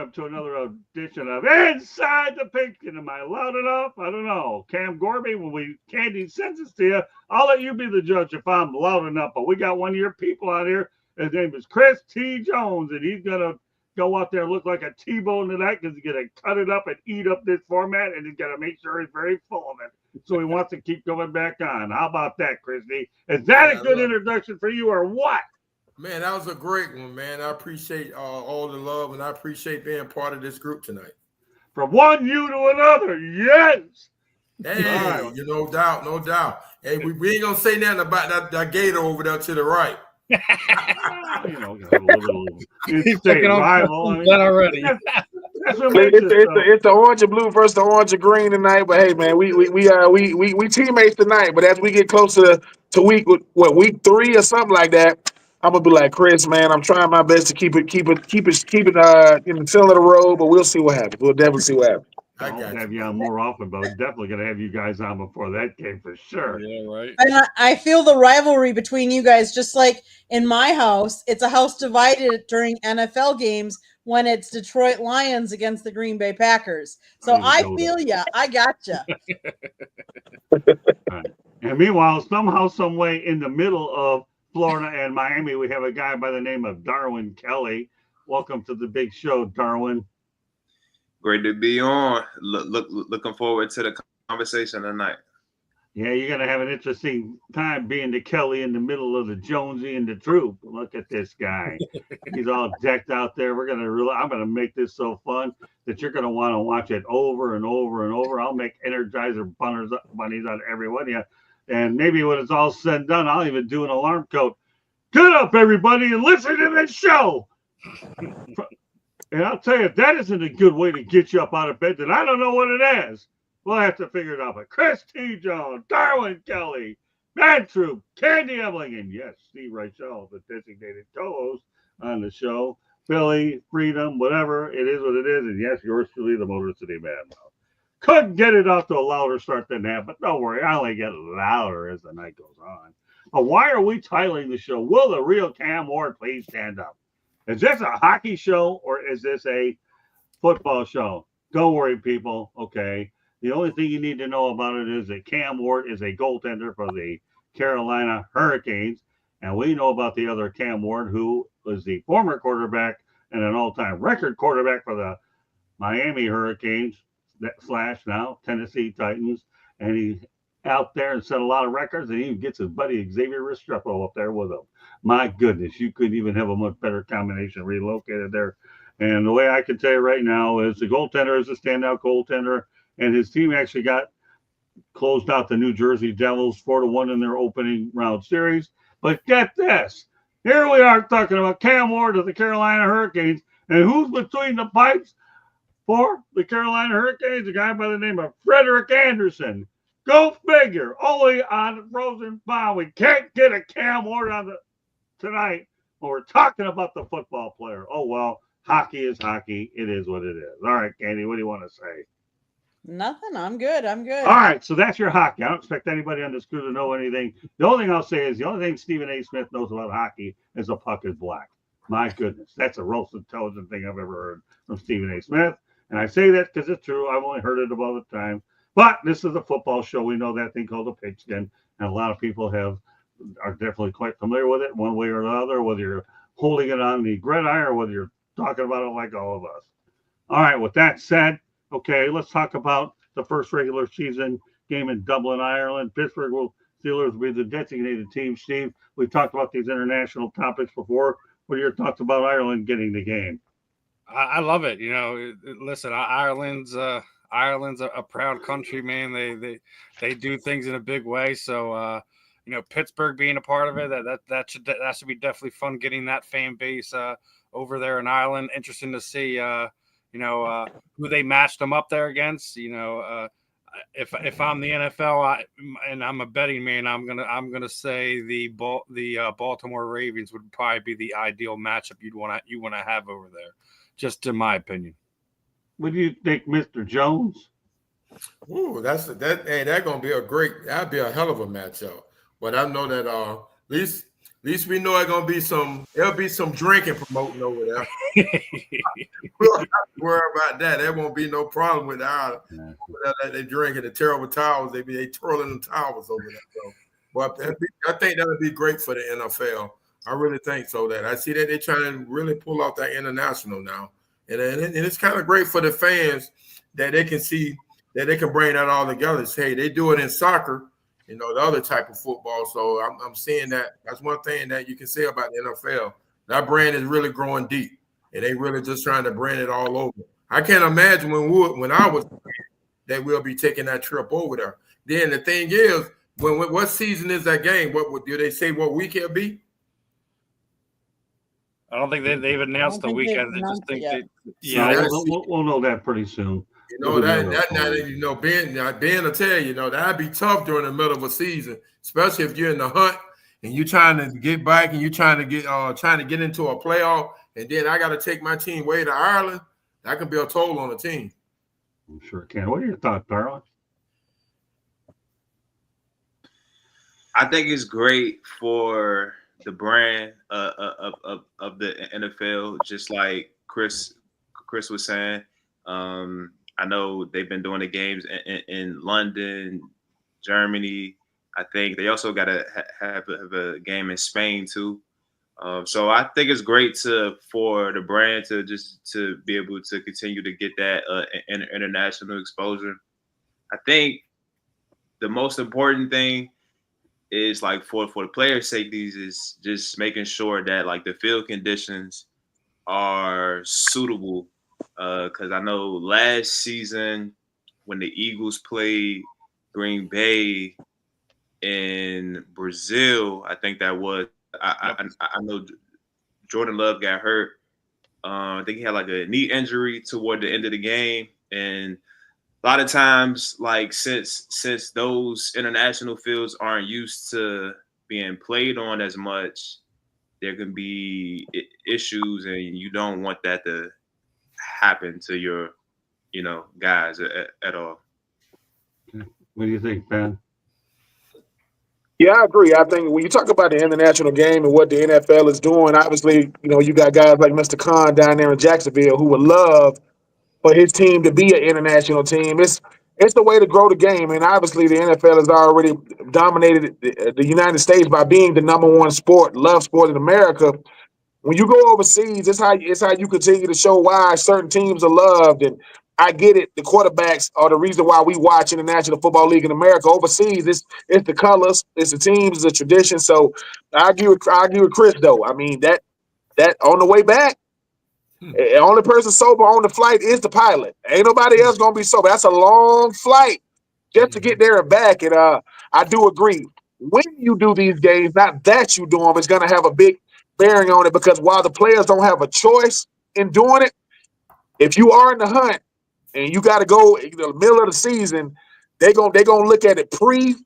welcome to another edition of Inside the Pigskin. Am I loud enough? I don't know. Cam Gorby, when Candy sends this to you, I'll let you be the judge if I'm loud enough. But we got one of your people out here. His name is Chris T. Jones, and he's going to go out there and look like a T-bone tonight because he's going to cut it up and eat up this format, and he's got to make sure he's very full of it. So he wants to keep going back on. How about that, Christy? Is that a good introduction for you or what? Man, that was a great one, man. I appreciate all the love, and I appreciate being part of this group tonight. From one you to another, yes. Hey, no doubt. Hey, we ain't gonna say nothing about that gator over there to the right. He's taking rival. That already. It's the orange and blue versus the orange and green tonight. But hey, man, we teammates tonight. But as we get closer to week 3 or something like that, I'm gonna be like Chris, man. I'm trying my best to keep it in the center of the road. But we'll see what happens. We'll definitely see what happens. I hope to have you on more often, but we're definitely going to have you guys on before that game for sure. Yeah, right. And I feel the rivalry between you guys, just like in my house. It's a house divided during NFL games when it's Detroit Lions against the Green Bay Packers. So I feel ya. I gotcha. Right. And meanwhile, somehow, some way in the middle of Florida and Miami, we have a guy by the name of Darwin Kelly. Welcome to the big show, Darwin. Great to be on. Looking forward to the conversation tonight. Yeah, you're going to have an interesting time being the Kelly in the middle of the Jonesy and the troop. Look at this guy. He's all decked out there. I'm going to make this so fun that you're going to want to watch it over and over and over. I'll make Energizer bunnies on every one of you. And maybe when it's all said and done, I'll even do an alarm code. Get up, everybody, and listen to this show. And I'll tell you, if that isn't a good way to get you up out of bed, then I don't know what it is. We'll have to figure it out. But Chris T. Jones, Darwin Kelly, Mad Troop, Candy Ebling, and yes, Steve Reichel, the designated co-host on the show. Philly, Freedom, whatever. It is what it is. And yes, yours truly, the Motor City Madmouth. Couldn't get it off to a louder start than that, but don't worry, I only get louder as the night goes on. But why are we titling the show, Will the Real Cam Ward Please Stand Up? Is this a hockey show or is this a football show? Don't worry, people. Okay. The only thing you need to know about it is that Cam Ward is a goaltender for the Carolina Hurricanes. And we know about the other Cam Ward, who was the former quarterback and an all-time record quarterback for the Miami Hurricanes / now Tennessee Titans. And he's out there and set a lot of records, and he even gets his buddy Xavier Restrepo up there with him. My goodness, you couldn't even have a much better combination relocated there. And the way I can tell you right now is the goaltender is a standout goaltender, and his team actually closed out the New Jersey Devils 4-1 in their opening round series. But get this, here we are talking about Cam Ward of the Carolina Hurricanes, and who's between the pipes for the Carolina Hurricanes? A guy by the name of Frederick Anderson. Go figure. Only on the frozen pond. We can't get a Cam Ward on tonight when we're talking about the football player. Oh, well, hockey is hockey. It is what it is. All right, Candy, what do you want to say? Nothing. I'm good. All right, so that's your hockey. I don't expect anybody on this crew to know anything. The only thing I'll say is the only thing Stephen A. Smith knows about hockey is the puck is black. My goodness, that's the most intelligent thing I've ever heard from Stephen A. Smith. And I say that because it's true. I've only heard it about the time. But this is a football show. We know that thing called a pigskin, and a lot of people are definitely quite familiar with it one way or another, whether you're holding it on the gridiron or whether you're talking about it like all of us. All right, with that said, okay, let's talk about the first regular season game in Dublin, Ireland. Pittsburgh Steelers will be the designated team. Steve, we've talked about these international topics before. What are your thoughts about Ireland getting the game? I love it. Listen, Ireland's a proud country, man. They do things in a big way. So, Pittsburgh being a part of it, that should be definitely fun getting that fan base over there in Ireland. Interesting to see, who they matched them up there against. If I'm the NFL and I'm a betting man, I'm gonna say the Baltimore Ravens would probably be the ideal matchup you want to have over there, just in my opinion. What do you think, Mr. Jones? Ooh, that's gonna be that'd be a hell of a matchup. But I know that at least least we know there'll be some drinking promoting over there. We don't have to worry about that. There won't be no problem with that. They drinking the terrible towels. They twirling them towels over there. So, but I think that would be great for the NFL. I really think so. That I see that they're trying to really pull out that international now, and it's kind of great for the fans that they can see that they can bring that all together. Say, hey, they do it in soccer, the other type of football. So I'm seeing that. That's one thing that you can say about the NFL. That brand is really growing deep, and they really just trying to brand it all over. I can't imagine when I was that we'll be taking that trip over there. Then the thing is, what season is that game? What do they say? What week it'll be? I don't think they've announced the weekend. I just think we'll know that pretty soon. Ben will tell you, that'd be tough during the middle of a season, especially if you're in the hunt and you're trying to get back and you're trying to get into a playoff, and then I got to take my team way to Ireland. That can be a toll on the team. I'm sure it can. What are your thoughts, Darla? I think it's great for the brand of the NFL, just like Chris was saying. I know they've been doing the games in London, Germany. I think they also got to have a game in Spain too. So I think it's great for the brand to be able to continue to get that international exposure. I think the most important thing is, like, for the players' sake, is just making sure that, like, the field conditions are suitable. Because I know last season when the Eagles played Green Bay in Brazil, I think that was I know Jordan Love got hurt. I think he had like a knee injury toward the end of the game, and a lot of times, like, since those international fields aren't used to being played on as much, there can be issues, and you don't want that to happen to your, guys at all. What do you think, Ben? Yeah, I agree. I think when you talk about the international game and what the NFL is doing, obviously, you got guys like Mr. Khan down there in Jacksonville who would love for his team to be an international team. It's the way to grow the game. And obviously, the NFL has already dominated the United States by being the number one love sport in America. When you go overseas, it's how you continue to show why certain teams are loved. And I get it. The quarterbacks are the reason why we watch in the National Football League in America. Overseas, it's the colors, it's the teams, it's the tradition. So I agree with Chris, though. I mean, that on the way back, the only person sober on the flight is the pilot. Ain't nobody else gonna be sober. That's a long flight just to get there and back. And I do agree. When you do these games, not that you do them, it's gonna have a big bearing on it, because while the players don't have a choice in doing it, if you are in the hunt and you got to go in the middle of the season, they're gonna look at it pre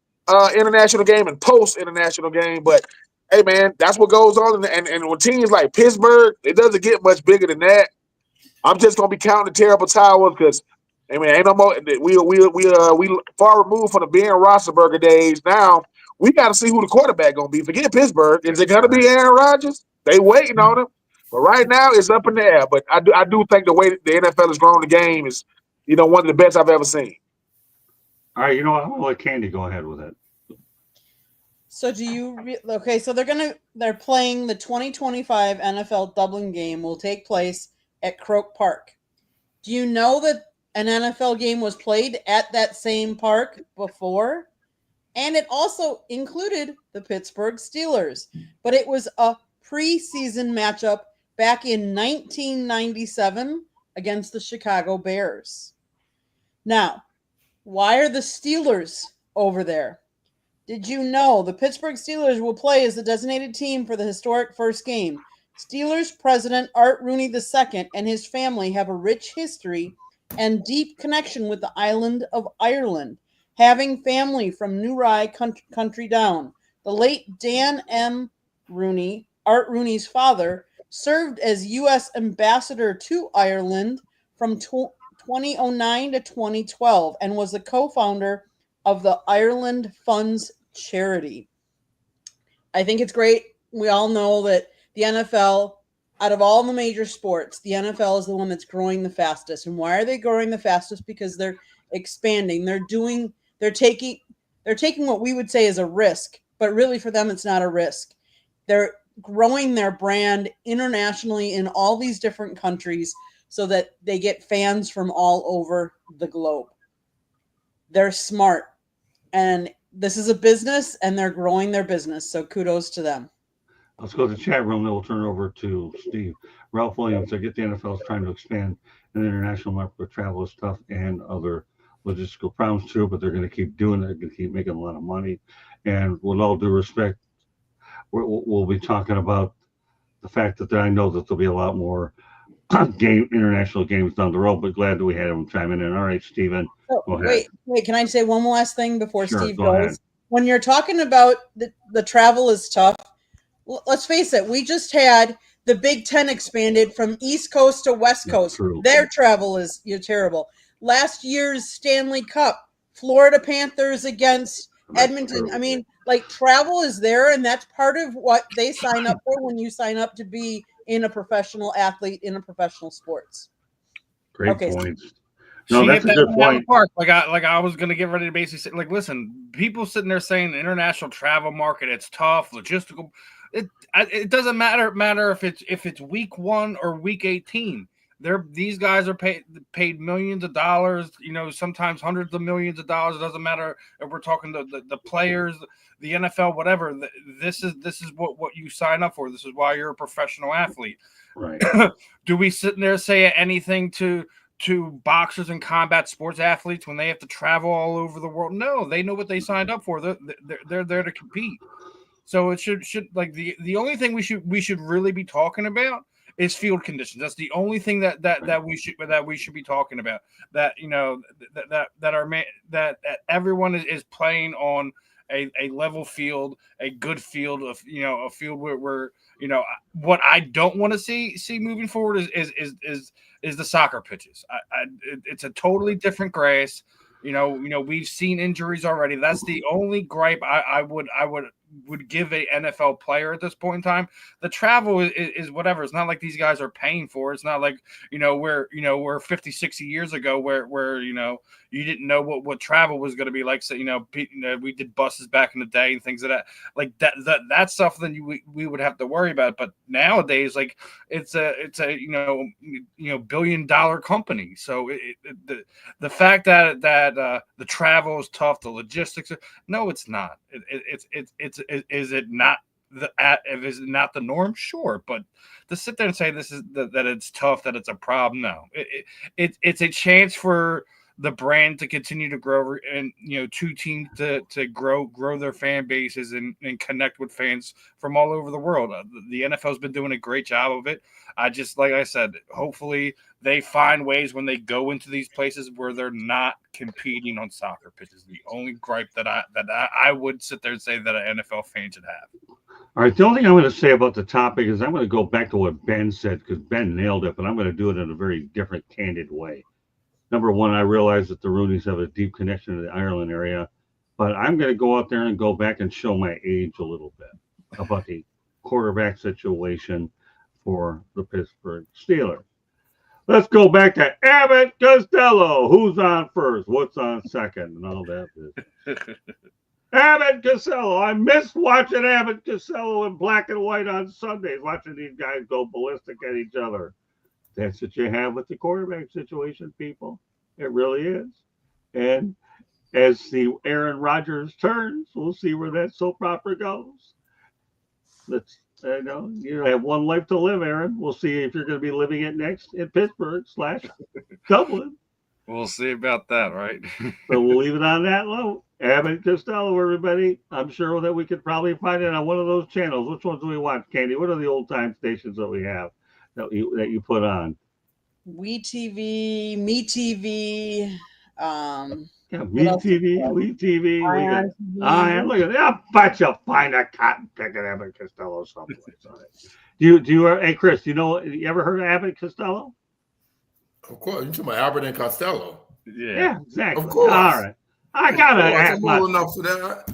international game and post international game. But hey, man, that's what goes on. And with teams like Pittsburgh, it doesn't get much bigger than that. I'm just gonna be counting the terrible towers because, I mean, ain't no more. We far removed from the Ben Roethlisberger days. Now we got to see who the quarterback gonna be. Forget Pittsburgh. Is it gonna be Aaron Rodgers? They waiting on him. But right now it's up in the air. But I do think the way that the NFL has grown the game is, one of the best I've ever seen. All right, I'm gonna let Candy go ahead with it. So so they're playing the 2025 NFL Dublin game will take place at Croke Park. Do you know that an NFL game was played at that same park before? And it also included the Pittsburgh Steelers, but it was a preseason matchup back in 1997 against the Chicago Bears. Now, why are the Steelers over there? Did you know the Pittsburgh Steelers will play as the designated team for the historic first game? Steelers president Art Rooney II and his family have a rich history and deep connection with the island of Ireland, having family from New Rye country down. The late Dan M. Rooney, Art Rooney's father, served as U.S. ambassador to Ireland from 2009 to 2012 and was the co-founder of the Ireland Funds charity. I think it's great we all know that the NFL, out of all the major sports, the NFL is the one that's growing the fastest. And why are they growing the fastest? Because they're expanding. They're taking what we would say is a risk, but really for them, it's not a risk. They're growing their brand internationally in all these different countries so that they get fans from all over the globe. They're smart, and this is a business, and they're growing their business. So kudos to them. Let's go to the chat room. Then we'll turn it over to Steve. Ralph Williams, I get the NFL is trying to expand an international market where travel is tough and other logistical problems too, but they're going to keep doing it. They're going to keep making a lot of money. And with all due respect, we'll be talking about the fact that I know that there'll be a lot more international games down the road, but glad that we had him chime in. All right, Steven. Wait, can I say one last thing before Sure, Steve go goes? ahead. When you're talking about the travel is tough, let's face it, we just had the Big Ten expanded from East Coast to West Coast. True. Their travel is terrible. Last year's Stanley Cup, Florida Panthers against Edmonton. True. I mean, like, travel is there, and that's part of what they sign up for when you sign up to be in a professional athlete in a professional sports. Great Okay. points. No, that's a good point. Like I was gonna get ready to basically say, like, listen, people sitting there saying the international travel market, it's tough, logistical. It doesn't matter if it's week 1 or week 18. These guys are paid millions of dollars, sometimes hundreds of millions of dollars. It doesn't matter if we're talking the players, the NFL, whatever. This is what you sign up for. This is why you're a professional athlete. Right. Do we sit there say anything to boxers and combat sports athletes when they have to travel all over the world? No, they know what they signed up for. They're there to compete. So it should like the only thing we should really be talking about is field conditions. That's the only thing that we should be talking about. That that everyone is playing on a level field, a good field of a field where what I don't want to see moving forward is the soccer pitches. It's a totally different grass. We've seen injuries already. That's the only gripe I would give a NFL player at this point in time. The travel is whatever. It's not like these guys are paying for it. It's not like we're 50, 60 years ago where you didn't know what travel was going to be like. So we did buses back in the day and things like that stuff. Then we would have to worry about. But nowadays, like it's a $1 billion company. So the fact that the travel is tough, the logistics. No, it's not. Is it not is it not the norm? Sure, but to sit there and say that it's tough, that it's a problem, no. It's a chance for the brand to continue to grow, and two teams to grow their fan bases and connect with fans from all over the world. The NFL's been doing a great job of it. Like I said, hopefully they find ways when they go into these places where they're not competing on soccer pitches. The only gripe that I would sit there and say that an NFL fan should have. All right, the only thing I'm going to say about the topic is I'm going to go back to what Ben said, because Ben nailed it, but I'm going to do it in a very different, candid way. Number one, I realize that the Roonies have a deep connection to the Ireland area, but I'm going to go out there and go back and show my age a little bit about the quarterback situation for the Pittsburgh Steelers. Let's go back to Abbott Costello. Who's on first? What's on second? And all that. Abbott Costello. I missed watching Abbott Costello in black and white on Sundays, watching these guys go ballistic at each other. That's what you have with the quarterback situation, people. It really is. And as the Aaron Rodgers turns, we'll see where that soap opera goes. Let's, you have one life to live, Aaron. We'll see if you're going to be living it next in Pittsburgh/Dublin. We'll see about that, right? So we'll leave it on that note. Abbott Costello, everybody. I'm sure that we could probably find it on one of those channels. Which ones do we watch, Candy? What are the old time stations that we have that you put on? WeTV, MeTV, WeTV. Iron. Look at that. I bet you'll find a cotton pick at Abbott Costello someplace. All right. Do you? Hey, Chris, you ever heard of Abbott Costello? Of course. You're talking about Albert and Costello. Yeah, exactly. Of course. All right. I gotta ask. I'm old enough for that.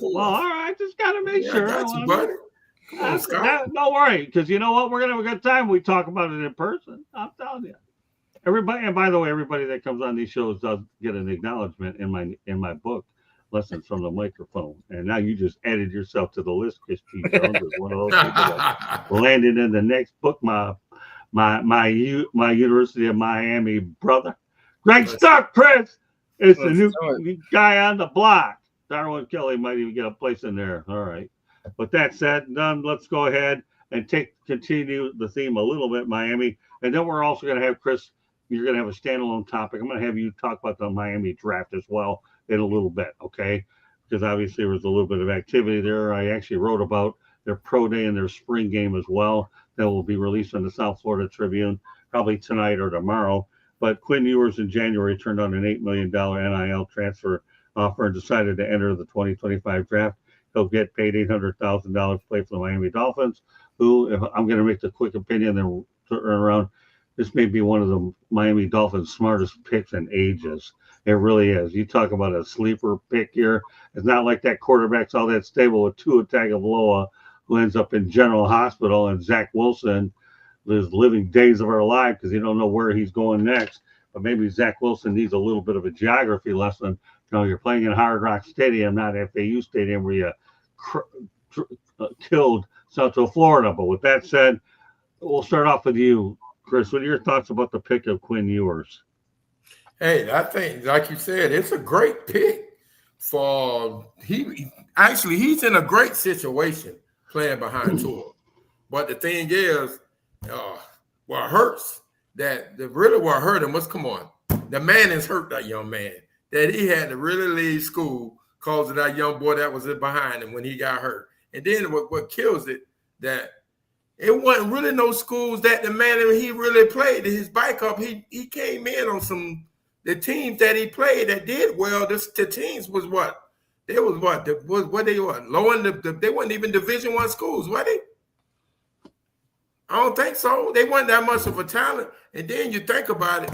Well, all right. Just gotta make sure. I got you, buddy. Come on, Scott. Don't worry, because you know what? We're gonna have a good time. We talk about it in person. I'm telling you. Everybody, and by the way, everybody that comes on these shows does get an acknowledgement in my book, Lessons from the Microphone. And now you just added yourself to the list, Chris T. Jones, as one of those people that landed in the next book. My University of Miami brother, Greg Stark, Chris, is the new guy on the block. Darwin Kelly might even get a place in there. All right. With that said, done. Let's go ahead and continue the theme a little bit, Miami, and then we're also going to have Chris. You're going to have a standalone topic. I'm going to have you talk about the Miami draft as well in a little bit, okay? Because obviously there was a little bit of activity there. I actually wrote about their pro day and their spring game as well. That will be released in the South Florida Tribune probably tonight or tomorrow. But Quinn Ewers in January turned on an $8 million NIL transfer offer and decided to enter the 2025 draft. He'll get paid $800,000 to play for the Miami Dolphins, who, if I'm going to make the quick opinion, then turn around. This may be one of the Miami Dolphins' smartest picks in ages. It really is. You talk about a sleeper pick here. It's not like that quarterback's all that stable with Tua Tagovailoa, who ends up in General Hospital, and Zach Wilson is living days of our life because you don't know where he's going next. But maybe Zach Wilson needs a little bit of a geography lesson. You know, you're playing in Hard Rock Stadium, not FAU Stadium, where you killed Central Florida. But with that said, we'll start off with you, Chris. What are your thoughts about the pick of Quinn Ewers? Hey, I think, like you said, it's a great pick for he's in a great situation playing behind Tua. But the thing is, what hurts what hurt him was, come on, the man has hurt that young man, that he had to really leave school because of that young boy that was behind him when he got hurt. And then what kills it, that it wasn't really no schools that the man he really played his bike up. He came in on the teams that he played that did well. The teams was what? They was what? They were low in they weren't even Division I schools, were they? I don't think so. They weren't that much of a talent. And then you think about it,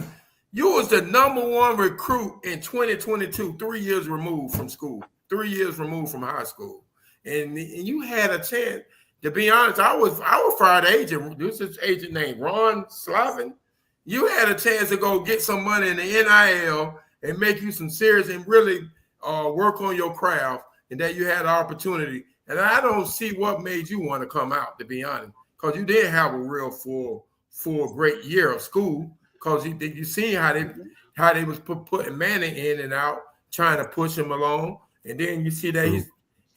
you was the #1 recruit in 2022, 3 years removed from school, 3 years removed from high school. And you had a chance. To be honest, I was fired agent. This is agent named Ron Slavin. You had a chance to go get some money in the NIL and make you some serious and really work on your craft, and that you had the opportunity. And I don't see what made you want to come out, to be honest, because you didn't have a real full great year of school. Because you seen how they was putting Manning in and out, trying to push him along, and then you see that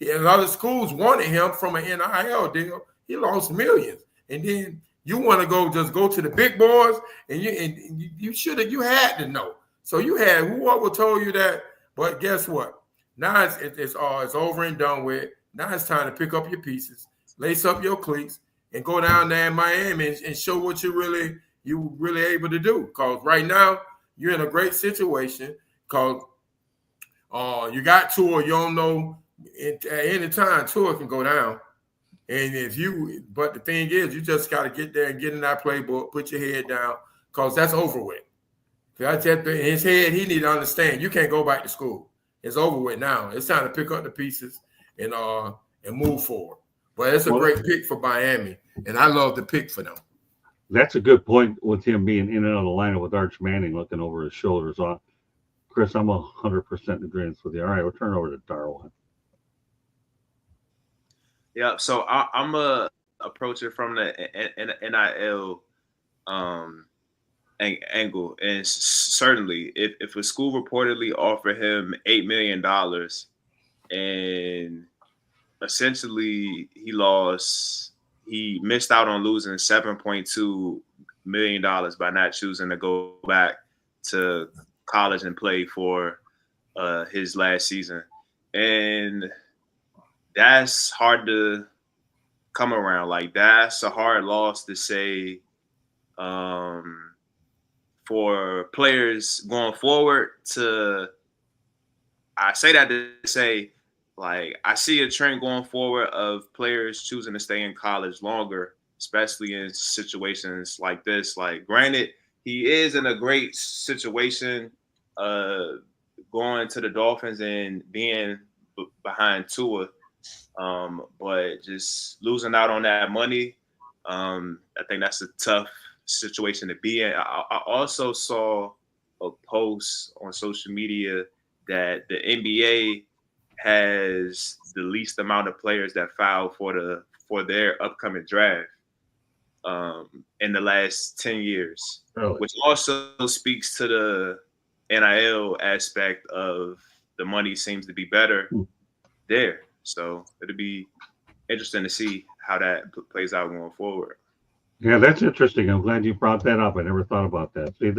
a lot of schools wanted him from an NIL deal. He lost millions, and then you want to go to the big boys, and you had to know. So you had whoever told you that, but guess what? Now it's over and done with. Now it's time to pick up your pieces, lace up your cleats, and go down there in Miami and show what you really able to do. Because right now you're in a great situation. Because you got Tua, you don't know. At any time, Tua can go down, but the thing is, you just got to get there and get in that playbook, put your head down, because that's over with. In his head, he need to understand you can't go back to school. It's over with now. It's time to pick up the pieces and move forward. But it's a great pick for Miami, and I love the pick for them. That's a good point with him being in and out of the lineup with Arch Manning looking over his shoulders. Chris, I'm 100% in agreement with you. All right, we'll turn over to Darwin. Yeah, so I'm a approach it from the NIL angle, and certainly if a school reportedly offered him $8 million, and essentially he missed out on losing $7.2 million by not choosing to go back to college and play for his last season, and that's hard to come around. Like, that's a hard loss to say for players going forward. I say that to say, like, I see a trend going forward of players choosing to stay in college longer, especially in situations like this. Like, granted, he is in a great situation going to the Dolphins and being behind Tua. But just losing out on that money, I think that's a tough situation to be in. I also saw a post on social media that the NBA has the least amount of players that filed for their upcoming draft in the last 10 years, Really? which also speaks to the NIL aspect of the money seems to be better there. So it'll be interesting to see how that plays out going forward. Yeah, that's interesting. I'm glad you brought that up. I never thought about that. See,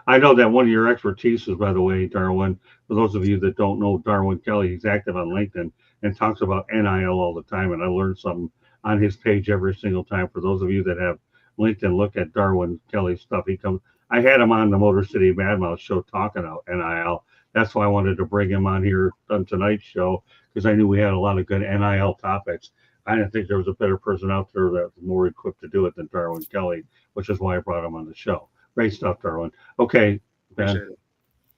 I know that one of your expertise is, by the way, Darwin. For those of you that don't know Darwin Kelly, he's active on LinkedIn and talks about NIL all the time. And I learned something on his page every single time. For those of you that have LinkedIn, look at Darwin Kelly's stuff. I had him on the Motor City Madmouth show talking about NIL. That's why I wanted to bring him on here on tonight's show, because I knew we had a lot of good NIL topics. I didn't think there was a better person out there that was more equipped to do it than Darwin Kelly, which is why I brought him on the show. Great stuff, Darwin. Okay, Ben,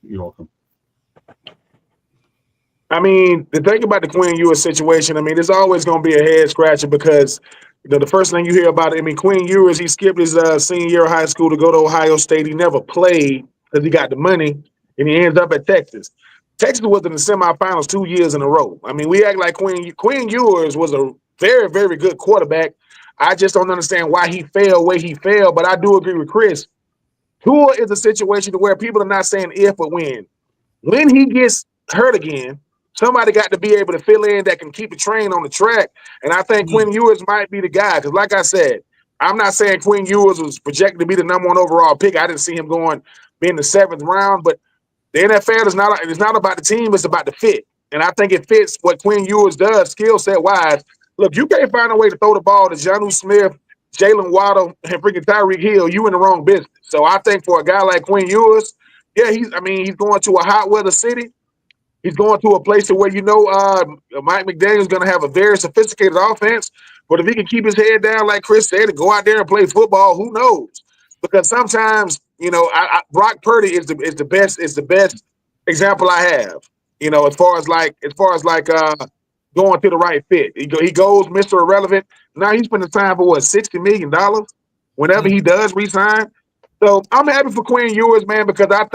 you're welcome. I mean, the thing about the Quinn Ewers situation, I mean, there's always going to be a head scratcher because, the first thing you hear about it, I mean, Quinn Ewers, he skipped his senior year of high school to go to Ohio State. He never played because he got the money, and he ends up at Texas. Texas was in the semifinals 2 years in a row. I mean, we act like Quinn Ewers was a very, very good quarterback. I just don't understand why he fell where he fell, but I do agree with Chris. Tua is a situation where people are not saying if but when. When he gets hurt again, somebody got to be able to fill in that can keep the train on the track. And I think Quinn Ewers might be the guy. Because like I said, I'm not saying Quinn Ewers was projected to be the number 1 overall pick. I didn't see him being the 7th round. But the NFL is not about the team. It's about the fit. And I think it fits what Quinn Ewers does skill set wise. Look, you can't find a way to throw the ball to Jonnu Smith, Jalen Waddle, and freaking Tyreek Hill. You in the wrong business. So I think for a guy like Quinn Ewers, yeah, he's going to a hot weather city. He's going to a place where Mike McDaniel's going to have a very sophisticated offense. But if he can keep his head down, like Chris said, and go out there and play football, who knows? Because sometimes, Brock Purdy is the best example I have. As far as going to the right fit. He goes Mr. Irrelevant. Now he's spending time for $60 million whenever he does resign. So I'm happy for Quinn Ewers, man, because I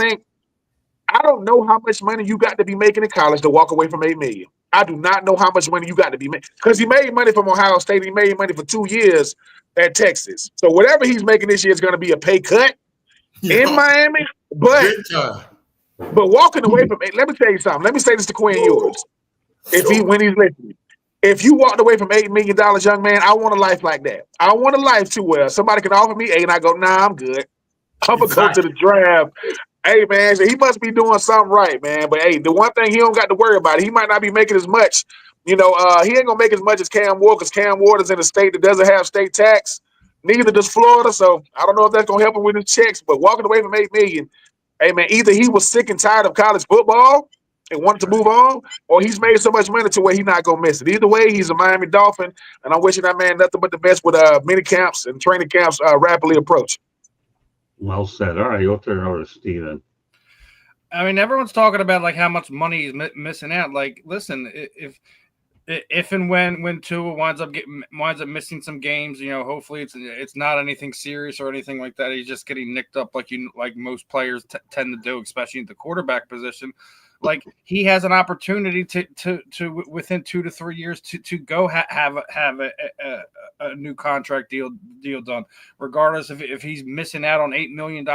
don't know how much money you got to be making in college to walk away from $8 million. I do not know how much money you got to be making, because he made money from Ohio State. He made money for 2 years at Texas. So whatever he's making this year is going to be a pay cut in Miami. But walking away from let me tell you something. Let me say this to Quinn Ewers. When he's listening, if you walked away from $8 million, young man, I want a life like that. I want a life to where somebody can offer me 8 and I go, nah, I'm good. I'm gonna go to the draft. Hey, man, so he must be doing something right, man. But, hey, the one thing he don't got to worry about, he might not be making as much. He ain't going to make as much as Cam Ward, because Cam Ward is in a state that doesn't have state tax. Neither does Florida. So I don't know if that's going to help him with his checks. But walking away from $8 million, hey, man, either he was sick and tired of college football and wanted to move on, or he's made so much money to where he's not going to miss it. Either way, he's a Miami Dolphin, and I'm wishing that man nothing but the best with mini camps and training camps rapidly approaching. Well said. All right, you'll turn it over to Steven. I mean, everyone's talking about like how much money he's missing out. Like, listen, if and when Tua winds up missing some games, hopefully it's not anything serious or anything like that. He's just getting nicked up like most players tend to do, especially at the quarterback position. Like, he has an opportunity to within 2 to 3 years to go have a new contract deal done, regardless if he's missing out on $8 million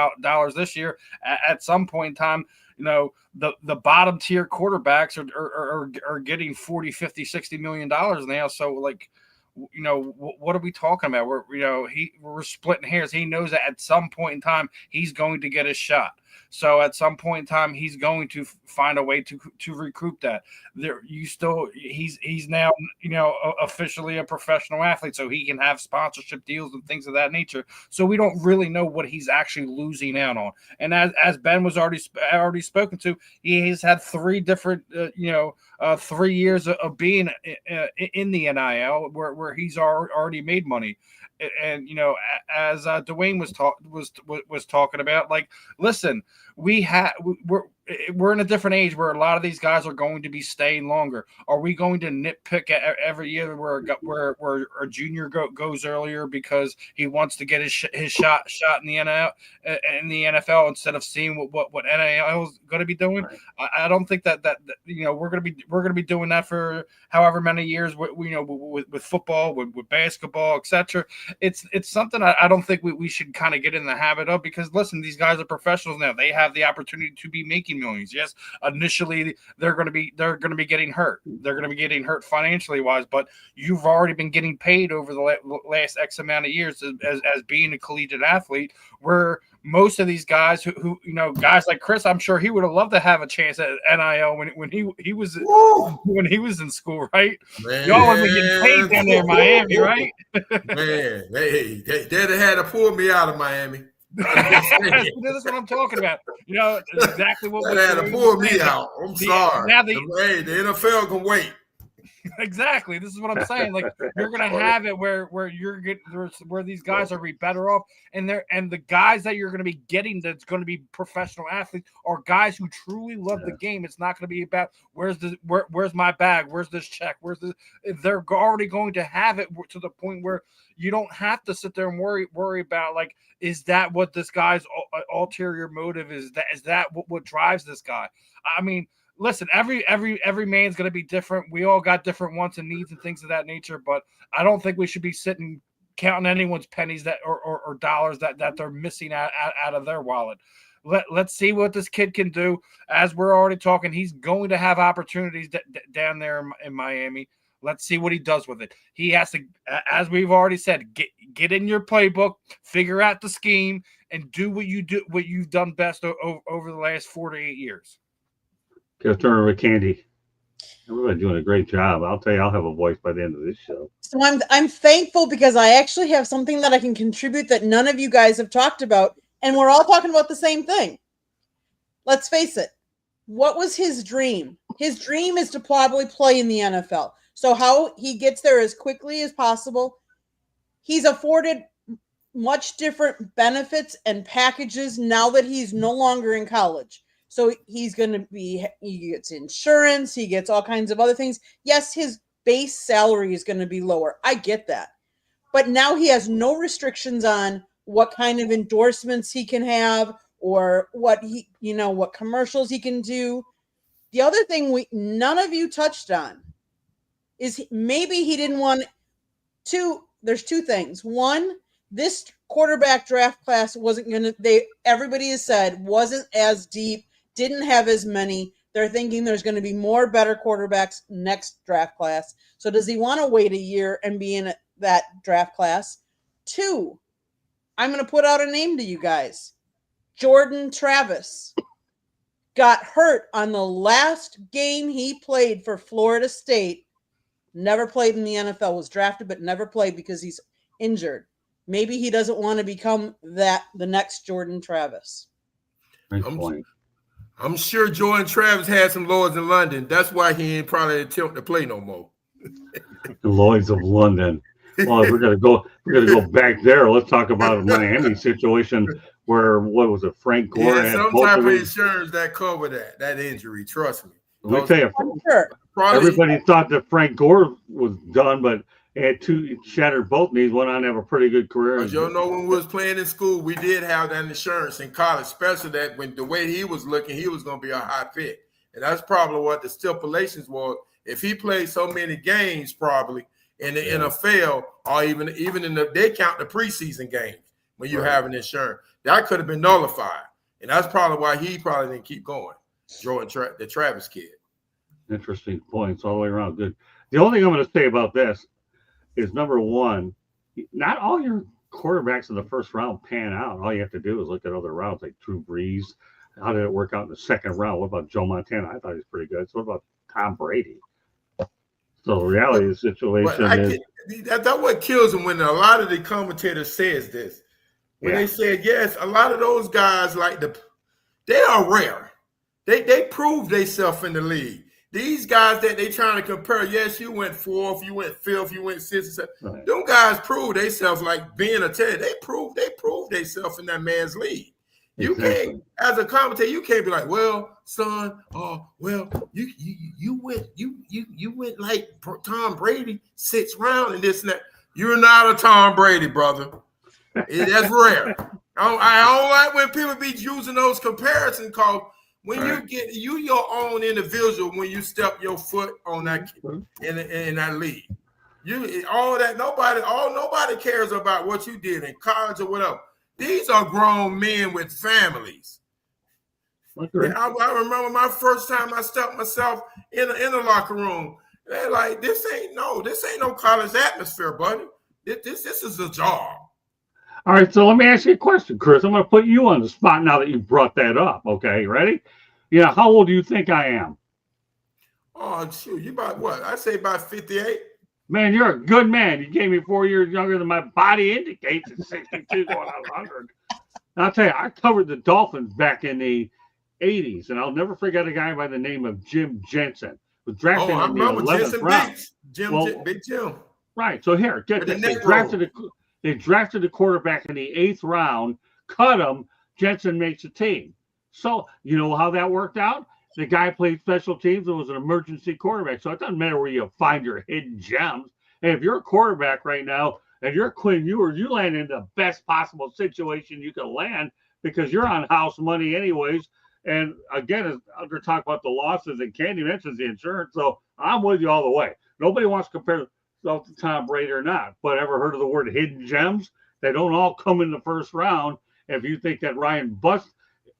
this year. At some point in time, the bottom tier quarterbacks are getting 40, 50, $60 million now. So like, what are we talking about? We're splitting hairs. He knows that at some point in time he's going to get his shot. So at some point in time, he's going to find a way to recoup that. He's now officially a professional athlete, so he can have sponsorship deals and things of that nature. So we don't really know what he's actually losing out on. And as Ben was already spoken to, he has had 3 different 3 years of being in the NIL where he's already made money. And as Dwayne was talking about, like, listen, we're we're in a different age where a lot of these guys are going to be staying longer. Are we going to nitpick every year where a junior goes earlier because he wants to get his shot in the NFL instead of seeing what NIL is going to be doing? Right. I don't think that we're going to be doing that for however many years. With football, with basketball, etc. It's something I don't think we should kind of get in the habit of, because listen, these guys are professionals now. They have the opportunity to be making millions. Yes, initially they're going to be getting hurt. They're going to be getting hurt financially wise, but you've already been getting paid over the last X amount of years as being a collegiate athlete, where most of these guys who guys like Chris, I'm sure he would have loved to have a chance at NIL when he was in school, right? Man, y'all would be getting paid down there in Miami, right? Man, they'd have had to pull me out of Miami. That's what I'm talking about. Exactly what they had to pull me out. I'm sorry. Now the NFL can wait. Exactly. This is what I'm saying. Like, you're gonna have it where these guys are be better off, and the guys that you're gonna be getting that's gonna be professional athletes are guys who truly love the game. It's not gonna be about where's my bag, where's this check, they're already going to have it to the point where you don't have to sit there and worry about, like, is that what this guy's ulterior motive is? Is that what drives this guy? I mean, listen, every man's going to be different. We all got different wants and needs and things of that nature, but I don't think we should be sitting counting anyone's pennies that or dollars that they're missing out of their wallet. Let's see what this kid can do. As we're already talking, he's going to have opportunities down there in Miami. Let's see what he does with it. He has to, as we've already said, get in your playbook, figure out the scheme, and do what you've done best over the last 4 to 8 years. Go turn with Candy. Everybody doing a great job. I'll tell you, I'll have a voice by the end of this show. So I'm thankful because I actually have something that I can contribute that none of you guys have talked about, and we're all talking about the same thing. Let's face it. What was his dream? His dream is to probably play in the NFL. So how he gets there as quickly as possible, he's afforded much different benefits and packages now that he's no longer in college. So he gets insurance, he gets all kinds of other things. Yes, his base salary is going to be lower. I get that. But now he has no restrictions on what kind of endorsements he can have or what commercials he can do. The other thing none of you touched on is maybe he didn't want to. There's two things. One, this quarterback draft class everybody has said wasn't as deep, didn't have as many. They're thinking there's going to be more better quarterbacks next draft class. So does he want to wait a year and be in that draft class? Two, I'm going to put out a name to you guys. Jordan Travis got hurt on the last game he played for Florida State. Never played in the NFL, was drafted, but never played because he's injured. Maybe he doesn't want to become the next Jordan Travis. I'm sure Jordan Travis had some Lloyds in London. That's why he ain't probably attempt to play no more. The Lloyds of London. Well, if we're gonna go back there, let's talk about a Miami situation where, what was it, Frank Gore had some type of insurance that covered that injury. Trust me. Let me tell you, everybody thought that Frank Gore was done, but he had shattered both knees, went on to have a pretty good career. You know, when we was playing in school, we did have that insurance in college, especially that when the way he was looking, he was going to be a high pick. And that's probably what the stipulations were. If he played so many games, probably in the NFL, or even in they count the preseason games when you have an insurance. That could have been nullified. And that's probably why he probably didn't keep going. Jordan, the Travis kid. Interesting points all the way around. Good. The only thing I'm going to say about this is, number one, not all your quarterbacks in the first round pan out. All you have to do is look at other rounds like Drew Brees. How did it work out in the second round? What about Joe Montana? I thought he was pretty good. So what about Tom Brady? So the reality of the situation is that's what kills him when a lot of the commentators says this. When they said, yes, a lot of those guys they are rare. They prove themselves in the league. These guys that they trying to compare, yes, you went fourth, you went fifth, you went sixth. Right. Them guys prove themselves like being a Ted. They prove themselves in that man's league. You can't, as a commentator, you can't be like, well, son, well, you went like Tom Brady 6th round and this and that. You're not a Tom Brady, brother. That's rare. I don't like when people be using those comparisons, because when you get your own individual, when you step your foot on that in that league, nobody cares about what you did in college or whatever. These are grown men with families. Okay. I remember my first time I stepped myself in the locker room. They're like, this ain't no college atmosphere, buddy. This is a job. All right, so let me ask you a question, Chris. I'm going to put you on the spot now that you brought that up. Okay, ready? Yeah, how old do you think I am? Oh, shoot, you about what? I say about 58. Man, you're a good man. You gave me 4 years younger than my body indicates. It's 62 going on 100. I'll tell you, I covered the Dolphins back in the 80s, and I'll never forget a guy by the name of Jim Jensen. Was drafted in the 11th round. Big Jim. Right. So here, get this. They drafted the quarterback in the 8th round, cut him. Jensen makes the team. So you know how that worked out? The guy played special teams and was an emergency quarterback. So it doesn't matter where you find your hidden gems. And if you're a quarterback right now and you're Quinn Ewers, you land in the best possible situation you can land because you're on house money anyways. And again, they're talking about the losses, and Candy mentions the insurance. So I'm with you all the way. Nobody wants to compare themselves to Tom Brady or not. But ever heard of the word hidden gems? They don't all come in the first round. If you think that Ryan Bust,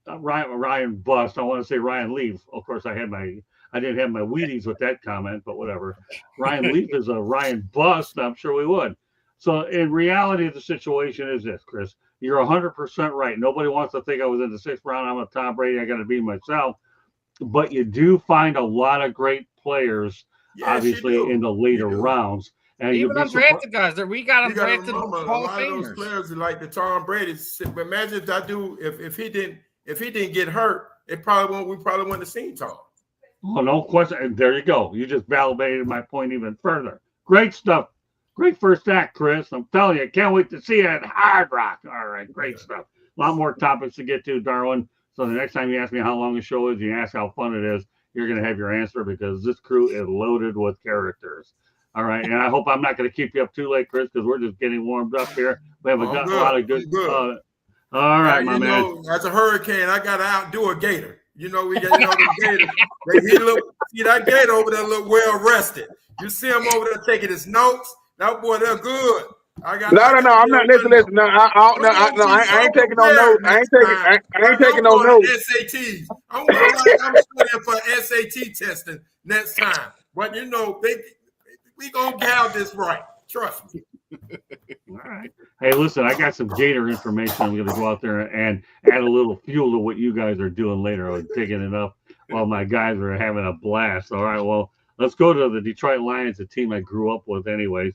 I want to say Ryan Leaf. Of course, I didn't have my Wheaties with that comment, but whatever. Ryan Leaf is a Ryan Bust. I'm sure we would. So in reality, the situation is this, Chris. You're 100% right. Nobody wants to think I was in the 6th round. I'm a Tom Brady. I got to be myself. But you do find a lot of great players, obviously, in the later rounds. And even undrafted guys, we got undrafted Hall of Famers. Those players are like the Tom Brady. Imagine if he didn't get hurt, we probably wouldn't have seen Tom. Oh, no question. And there you go. You just validated my point even further. Great stuff. Great first act, Chris. I'm telling you, I can't wait to see you at Hard Rock. All right, great stuff. A lot more topics to get to, Darwin. So the next time you ask me how long the show is, you ask how fun it is, you're going to have your answer because this crew is loaded with characters. All right, and I hope I'm not going to keep you up too late, Chris, because we're just getting warmed up here. We have a lot of good. All right, my man. As a hurricane, I got to outdo a gator. We got the gator. See that gator over there look well rested. You see him over there taking his notes. That boy, they're good. No, I'm not. Listen. No, I ain't taking no notes. I ain't taking no notes. SATs. I'm studying for SAT testing next time. But we gonna have this right. Trust me. All right. Hey, listen, I got some Gator information. I'm going to go out there and add a little fuel to what you guys are doing later. I was digging it up while my guys were having a blast. All right, well, let's go to the Detroit Lions, a team I grew up with anyways,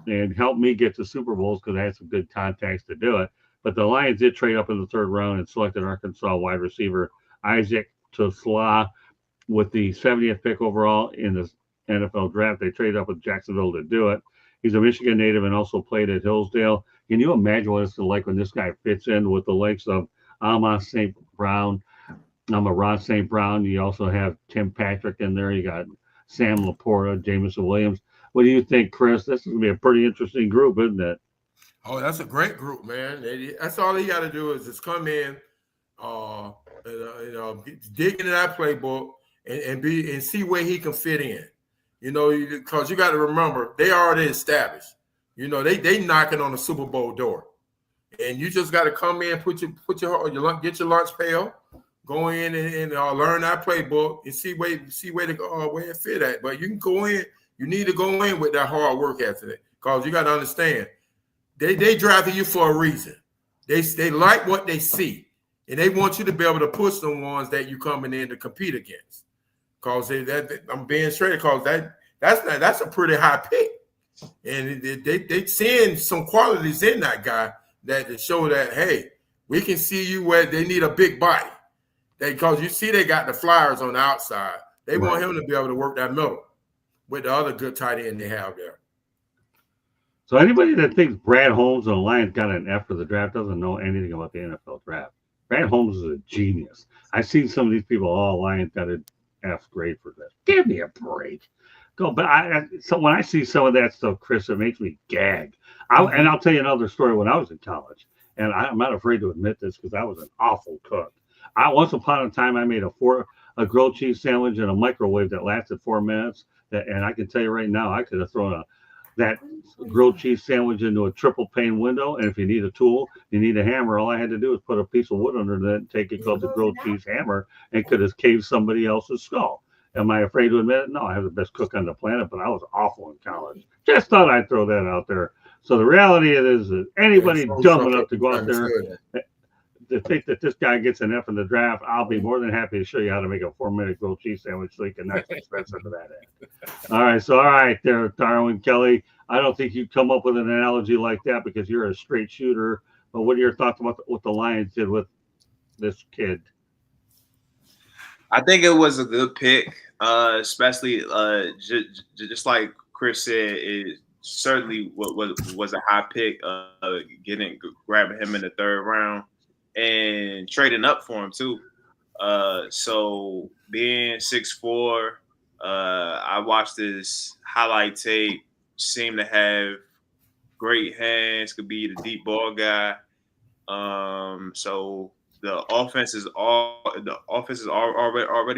and helped me get to Super Bowls because I had some good contacts to do it. But the Lions did trade up in the 3rd round and selected Arkansas wide receiver Isaac Tosla with the 70th pick overall in the NFL draft. They traded up with Jacksonville to do it. He's a Michigan native and also played at Hillsdale. Can you imagine what it's like when this guy fits in with the likes of Amon St. Brown, Ron St. Brown? You also have Tim Patrick in there. You got Sam Laporta, Jamison Williams. What do you think, Chris? This is going to be a pretty interesting group, isn't it? Oh, that's a great group, man. That's all he got to do is just come in, dig into that playbook and see where he can fit in. Because you got to remember, they already established. They knocking on the Super Bowl door, and you just got to come in, get your lunch pail, go in and learn that playbook and see where it fit at. But you can go in. You need to go in with that hard work ethic because you got to understand they drafted you for a reason. They like what they see, and they want you to be able to push the ones that you coming in to compete against. Because I'm being straight, because that's a pretty high pick, and they seeing some qualities in that guy that show that, hey, we can see you where they need a big body. Because you see they got the flyers on the outside. They want him to be able to work that middle with the other good tight end they have there. So anybody that thinks Brad Holmes and the Lions got an F for the draft doesn't know anything about the NFL draft. Brad Holmes is a genius. I've seen some of these people, Lions got an F grade for this. Give me a break. Go, but so when I see some of that stuff, Chris, it makes me gag. And I'll tell you another story when I was in college, and I'm not afraid to admit this because I was an awful cook. Once upon a time I made a grilled cheese sandwich in a microwave that lasted 4 minutes. And I can tell you right now, I could have thrown that grilled cheese sandwich into a triple pane window. And if you need a tool, you need a hammer. All I had to do was put a piece of wood under that and take it called the grilled cheese hammer and could have caved somebody else's skull. Am I afraid to admit it? No, I was the best cook on the planet, but I was awful in college. Just thought I'd throw that out there. So the reality is that anybody dumb enough to go out there to think that this guy gets an F in the draft, I'll be more than happy to show you how to make a 4-minute grilled cheese sandwich so you can knock the expensive to that end. All right there, Darwin Kelly. I don't think you'd come up with an analogy like that because you're a straight shooter. But what are your thoughts about what the Lions did with this kid? I think it was a good pick, especially just like Chris said, it certainly was a high pick, grabbing him in the 3rd round and trading up for him too. So being 6'4", I watched this highlight tape. Seemed to have great hands. Could be the deep ball guy. So the offense is already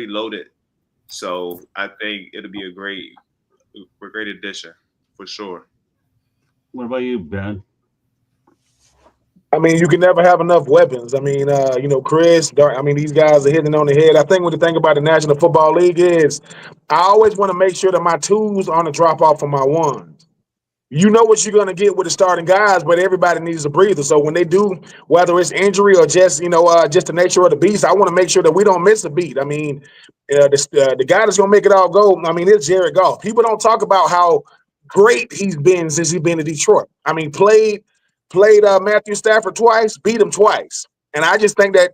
loaded. So I think it'll be a great addition for sure. What about you, Ben? I mean, you can never have enough weapons. I mean, Chris, these guys are hitting on the head. I think what the thing about the National Football League is I always want to make sure that my twos are on the drop off from my ones. You know what you're going to get with the starting guys, but everybody needs a breather. So when they do, whether it's injury or just the nature of the beast, I want to make sure that we don't miss a beat. I mean, the guy that's going to make it all go, it's Jared Goff. People don't talk about how great he's been since he's been in Detroit. I mean, played Matthew Stafford twice, beat him twice. And I just think that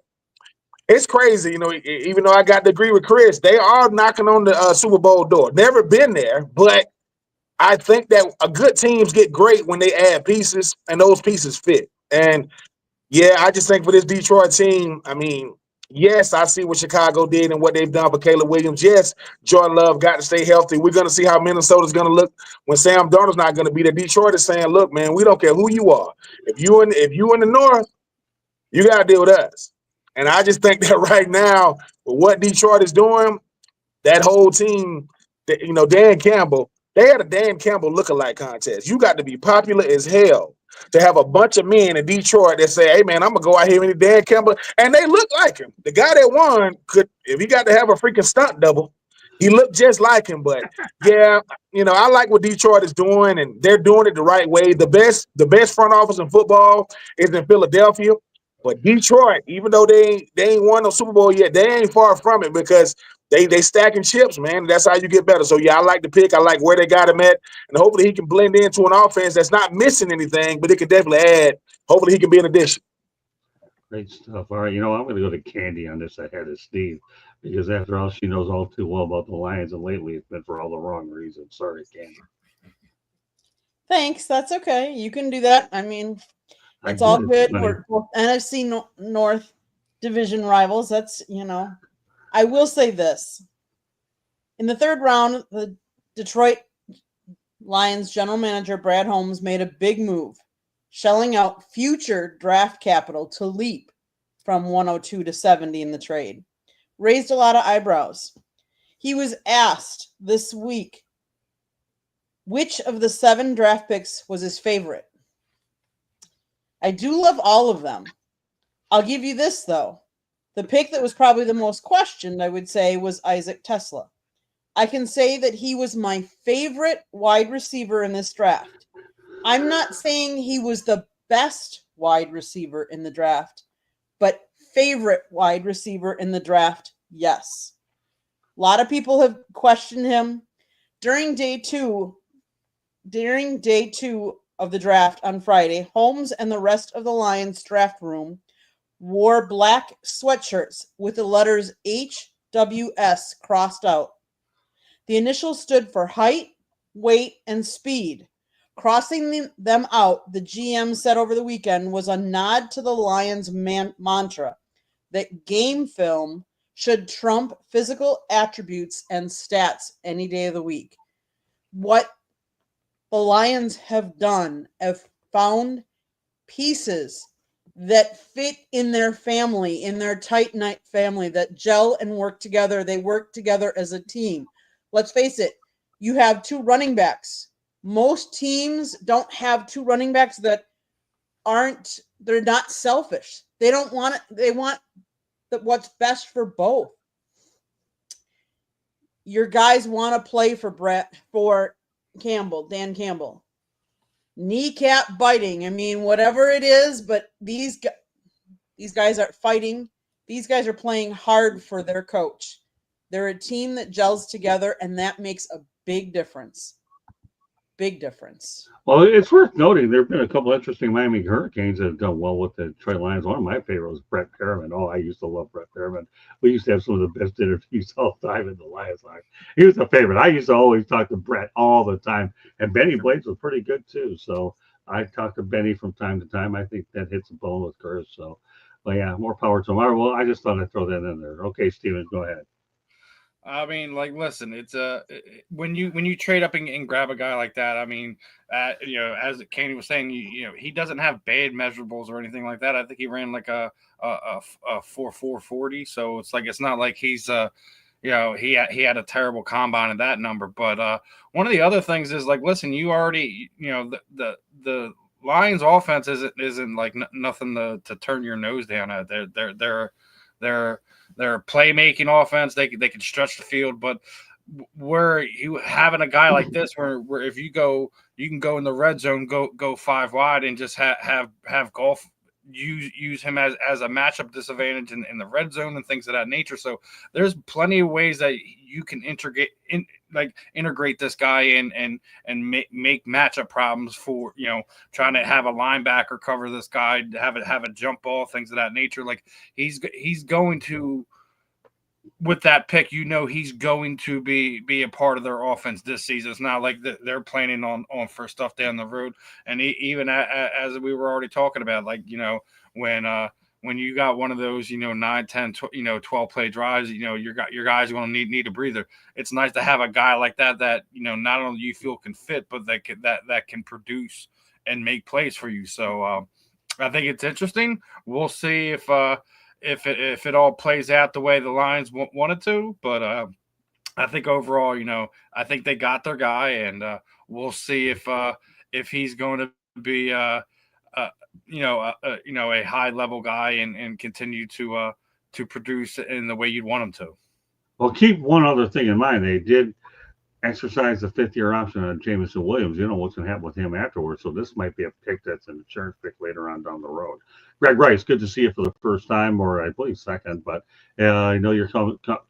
it's crazy, even though I got to agree with Chris, they are knocking on the Super Bowl door. Never been there, but I think that a good teams get great when they add pieces and those pieces fit. And yeah, I just think for this Detroit team, yes, I see what Chicago did and what they've done for Caleb Williams. Yes, Jordan Love got to stay healthy. We're going to see how Minnesota's going to look when Sam Darnold's not going to be there. Detroit is saying, look, man, we don't care who you are. If you in the North, you got to deal with us. And I just think that right now, with what Detroit is doing, that whole team, Dan Campbell, they had a Dan Campbell lookalike contest. You got to be popular as hell to have a bunch of men in Detroit that say, hey, man, I'm going to go out here and Dan Campbell. And they look like him. The guy that won if he got to have a freaking stunt double, he looked just like him. But, yeah, I like what Detroit is doing, and they're doing it the right way. The best front office in football is in Philadelphia. But Detroit, even though they ain't won no Super Bowl yet, they ain't far from it because they stacking chips, man. That's how you get better. So, yeah, I like the pick. I like where they got him at. And hopefully he can blend into an offense that's not missing anything, but it can definitely add. Hopefully he can be an addition. Great stuff. All right, I'm going to go to Candy on this ahead of Steve because, after all, she knows all too well about the Lions, and lately it's been for all the wrong reasons. Sorry, Candy. Thanks. That's okay. You can do that. It's all good. We're both NFC North division rivals. That's, I will say this. In the 3rd round, the Detroit Lions general manager, Brad Holmes, made a big move, shelling out future draft capital to leap from 102 to 70 in the trade. Raised a lot of eyebrows. He was asked this week which of the 7 draft picks was his favorite. I do love all of them. I'll give you this, though. The pick that was probably the most questioned, I would say, was Isaac Tesla. I can say that he was my favorite wide receiver in this draft. I'm not saying he was the best wide receiver in the draft, but favorite wide receiver in the draft, yes. A lot of people have questioned him. During day two of the draft on Friday, Holmes and the rest of the Lions draft room wore black sweatshirts with the letters HWS crossed out. The initials stood for height, weight, and speed. Crossing them out, the GM said over the weekend, was a nod to the Lions' mantra, that game film should trump physical attributes and stats any day of the week. What the Lions have done have found pieces that fit in their family, in their tight-knit family, that gel and work together. They work together as a team. Let's face it, you have two running backs. Most teams don't have two running backs that they're not selfish. They don't want it. They want what's best for both. Your guys want to play for Dan Campbell. Kneecap biting. I mean, whatever it is, but these guys are fighting. These guys are playing hard for their coach. They're a team that gels together, and that makes a big difference. Big difference. Well, it's worth noting there have been a couple interesting Miami Hurricanes that have done well with the Detroit Lions. One of my favorites was Brett Perriman. Oh, I used to love Brett Perriman. We used to have some of the best interviews all the time in the Lions line. He was a favorite. I used to always talk to Brett all the time. And Benny Blades was pretty good too. So I talk to Benny from time to time. I think that hits a bone with Kurtis. So, but yeah, more power to him. All right, well, I just thought I'd throw that in there. Okay, Steven, go ahead. I mean, like, listen, it's when you trade up and grab a guy like that. I mean, as Candy was saying, he doesn't have bad measurables or anything like that. I think he ran like a 4.40. So it's like it's not like he's he had a terrible combine at that number. But one of the other things is like, listen, you already the Lions offense isn't like nothing to turn your nose down at. They're a playmaking offense. They can stretch the field, but where you having a guy like this, where if you can go in the red zone, go 5 wide, and just have Goff use him as a matchup disadvantage in the red zone and things of that nature. So there's plenty of ways that you can integrate this guy in and make matchup problems for, trying to have a linebacker cover this guy, have a jump ball, things of that nature. Like he's going to, with that pick, he's going to be a part of their offense this season. It's not like they're planning on for stuff down the road. And even as we were already talking about, like, when you got one of those, 9, 10, 12 play drives, your guys are going to need a breather. It's nice to have a guy like that, not only you feel can fit, but that can produce and make plays for you. So I think it's interesting. We'll see if it all plays out the way the Lions wanted to, but I think overall, I think they got their guy, and we'll see if he's going to be a high level guy and continue to produce in the way you'd want him to. Well, keep one other thing in mind. They did exercise the 5th-year option on Jameson Williams. You know what's going to happen with him afterwards. So this might be a pick that's an insurance pick later on down the road. Greg Rice, good to see you for the first time, or I believe second. But I know you're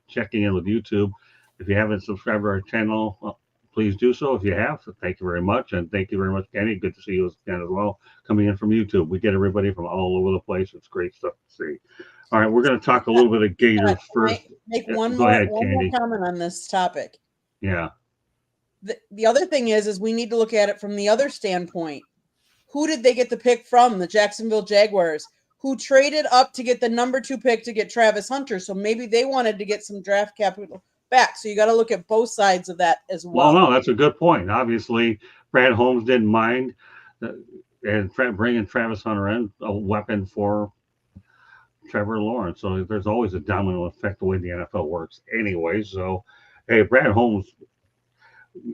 checking in with YouTube. If you haven't subscribed to our channel, please do so. If you have, so thank you very much. And thank you very much, Kenny. Good to see you again as well, coming in from YouTube. We get everybody from all over the place. It's great stuff to see. All right, we're going to talk a little bit of Gators first. Make one more comment on this topic. Yeah. The other thing is we need to look at it from the other standpoint. Who did they get the pick from? The Jacksonville Jaguars, who traded up to get the number 2 pick to get Travis Hunter. So maybe they wanted to get some draft capital back. So you got to look at both sides of that as well. Well, no, that's a good point. Obviously, Brad Holmes didn't mind and bringing Travis Hunter in, a weapon for Trevor Lawrence. So there's always a domino effect the way the NFL works anyway. So, hey, Brad Holmes,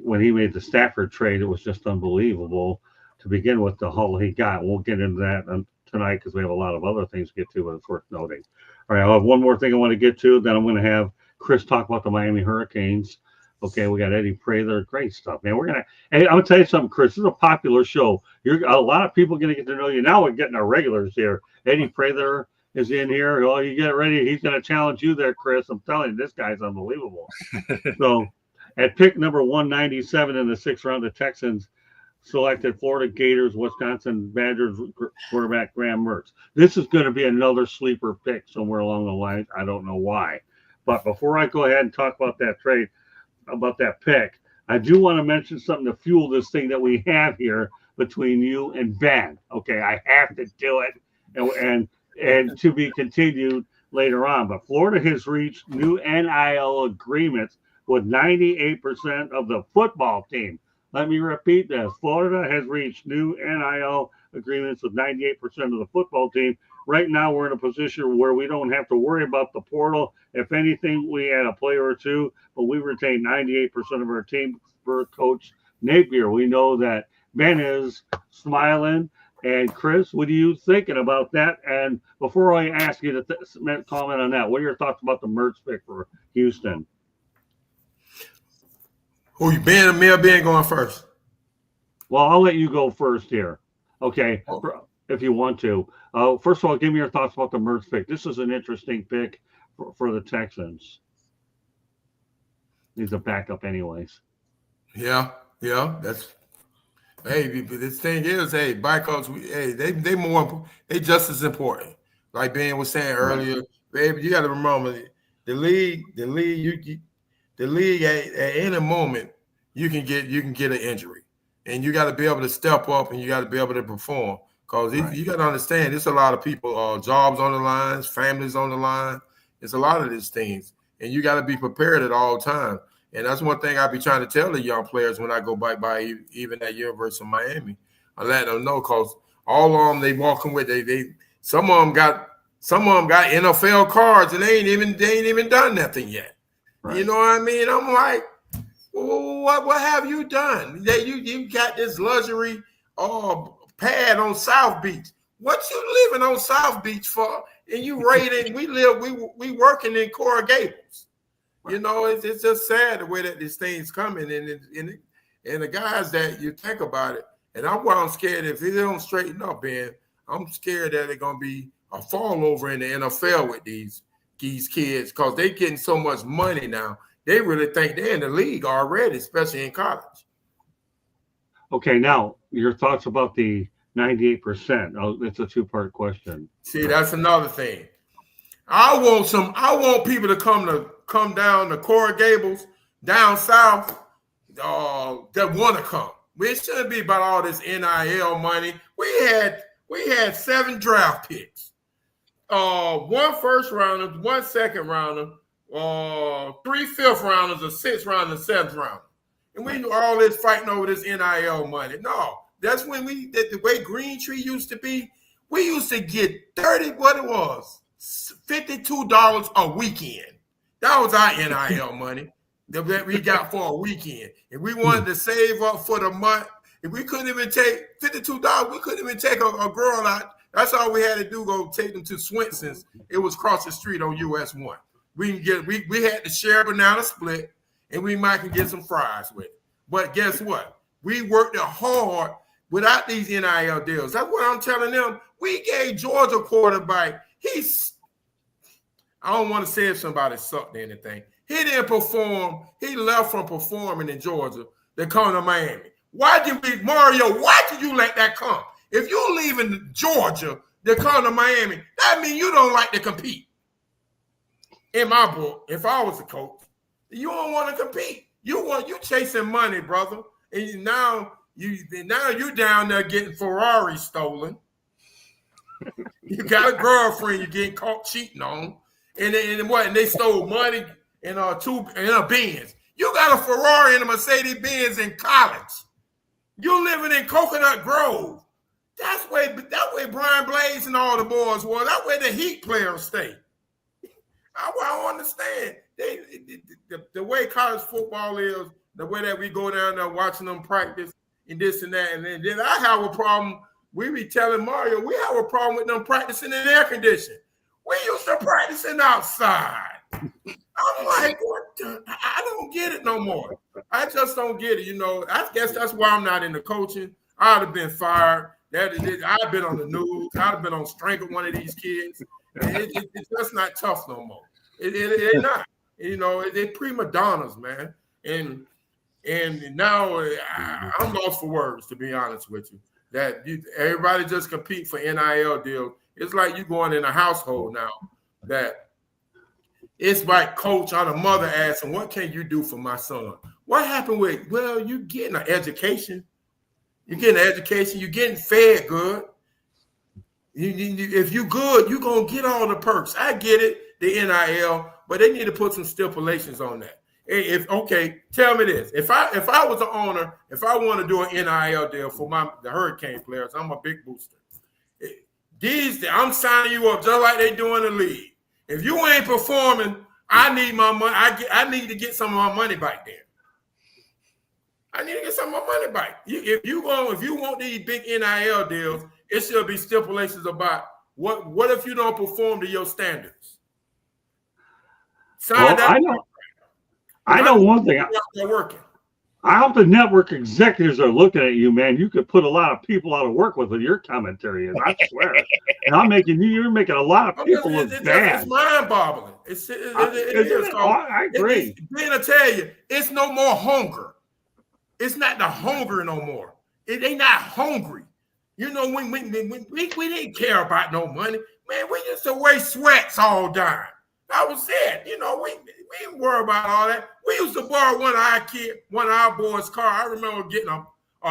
when he made the Stafford trade, it was just unbelievable to begin with the haul he got. We'll get into that tonight because we have a lot of other things to get to, but it's worth noting. All right, I'll have one more thing I want to get to. Then I'm going to have Chris talk about the Miami Hurricanes. Okay, we got Eddie Prather. Great stuff, man. Hey, I'm going to tell you something, Chris. This is a popular show. A lot of people going to get to know you. Now we're getting our regulars here. Eddie Prather is in here. Oh, you get ready. He's going to challenge you there, Chris. I'm telling you, this guy's unbelievable. So at pick number 197 in the 6th round, the Texans selected Florida Gators, Wisconsin Badgers quarterback Graham Mertz. This is going to be another sleeper pick somewhere along the line. I don't know why. But before I go ahead and talk about that trade, about that pick, I do want to mention something to fuel this thing that we have here between you and Ben. Okay, I have to do it. And to be continued, later on. But Florida has reached new NIL agreements with 98% of the football team. Let me repeat this. Florida has reached new NIL agreements with 98% of the football team. Right now, we're in a position where we don't have to worry about the portal. If anything, we add a player or two, but we retain 98% of our team for Coach Napier. We know that Ben is smiling. And Chris, what are you thinking about that? And before I ask you to comment on that, what are your thoughts about the Mertz pick for Houston? Who you, Ben or me or Ben going first? Well, I'll let you go first here. Okay, if you want to. First of all, give me your thoughts about the Mertz pick. This is an interesting pick for the Texans. He's a backup anyways. Yeah, that's. Hey, this thing is, hey, backups. They just as important. Like Ben was saying earlier, baby, you got to remember the league. The league at any moment you can get an injury, and you got to be able to step up and you got to be able to perform. Because you got to understand, there's a lot of people, jobs on the lines, families on the line. It's a lot of these things, and you got to be prepared at all times. And that's one thing I be trying to tell the young players when I go by even at University of Miami. I let them know, because all of them they walking with some of them got NFL cards and they ain't even done nothing yet. Right. You know what I mean? I'm like, well, what have you done? You got this luxury pad on South Beach. What you living on South Beach for? And you raiding? we working in Coral Gables. You know, it's just sad the way that this thing's coming, and the guys that you think about it, and I'm scared if they don't straighten up, Ben, I'm scared that it's gonna be a fall over in the NFL with these kids, because they getting so much money now. They really think they're in the league already, especially in college. Okay, now your thoughts about the 98%. Oh, it's a two-part question. See, that's another thing. I want people to come down to Coral Gables, down south, that want to come. It shouldn't be about all this NIL money. We had 7 draft picks, 1 first rounder, 1 second rounder, 3 fifth rounders, a 6th rounder, 7th rounder, and we do all this fighting over this NIL money. No, that's when the way Green Tree used to be. We used to get $52 a weekend. That was our NIL money that we got for a weekend. And we wanted to save up for the month. If we couldn't even take $52, we couldn't even take a girl out. That's all we had to do, go take them to Swenson's. It was across the street on US 1. We had to share a banana split, and we might can get some fries with it. But guess what? We worked hard without these NIL deals. That's what I'm telling them. We gave Georgia quarterback. I don't want to say if somebody sucked or anything. He didn't perform. He left from performing in Georgia to come to Miami. Why did you let that come? If you're leaving Georgia to come to Miami, that means you don't like to compete. In my book, if I was a coach, you don't want to compete. You chasing money, brother. And now you down there getting Ferrari stolen. You got a girlfriend you're getting caught cheating on. And they stole money in a Benz. You got a Ferrari and a Mercedes Benz in college. You living in Coconut Grove. That way Brian Blaze and all the boys were. That way the Heat players stay. I don't understand. The way college football is, the way that we go down there watching them practice and this and that. And then I have a problem. We be telling Mario, we have a problem with them practicing in air conditioning. We used to practicing outside. I'm like, I don't get it no more. I just don't get it. You know, I guess that's why I'm not into coaching. I'd have been fired. I've been on the news. I'd have been on strength with one of these kids. It's just not tough no more. It's not. You know, they're prima donnas, man. And now I'm lost for words, to be honest with you. Everybody just compete for NIL deals. It's like you going in a household now that it's like coach or the mother asking, what can you do for my son? What happened with, well, you getting an education. You're getting an education. You're getting fed good. If you good, you're going to get all the perks. I get it. the NIL, but they need to put some stipulations on that. Tell me this: if I was an owner, if I want to do an NIL deal for the Hurricane players, I'm a big booster. I'm signing you up just like they do in the league. If you ain't performing, I need my money. I need to get some of my money back there. I need to get some of my money back. If you want these big NIL deals, it should be stipulations about what if you don't perform to your standards. Well, I know one thing. They're working. I hope the network executives are looking at you, man. You could put a lot of people out of work with your commentary, and I swear. And you're making a lot of people look bad. It's mind-boggling. It is. I agree. I tell you, it's no more hunger. It's not the hunger no more. They not hungry. You know, we didn't care about no money. Man, we used to waste sweats all time. That was it. You know, we didn't worry about all that. We used to borrow one of our boys' car. I remember getting a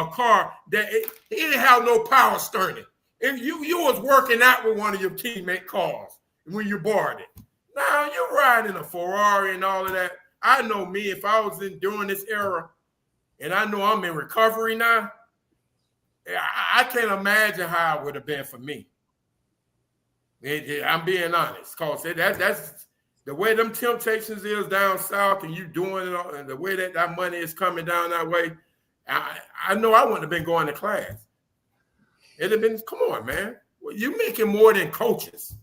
car that it didn't have no power steering. If you was working out with one of your teammate cars when you borrowed it. Now you're riding a Ferrari and all of that. I know me, if I was during this era, and I know I'm in recovery now, I can't imagine how it would have been for me. I'm being honest, because that's the way them temptations is down south, and you doing it, and the way that money is coming down that way. I know I wouldn't have been going to class. It'd have been, come on, man. Well, you making more than coaches,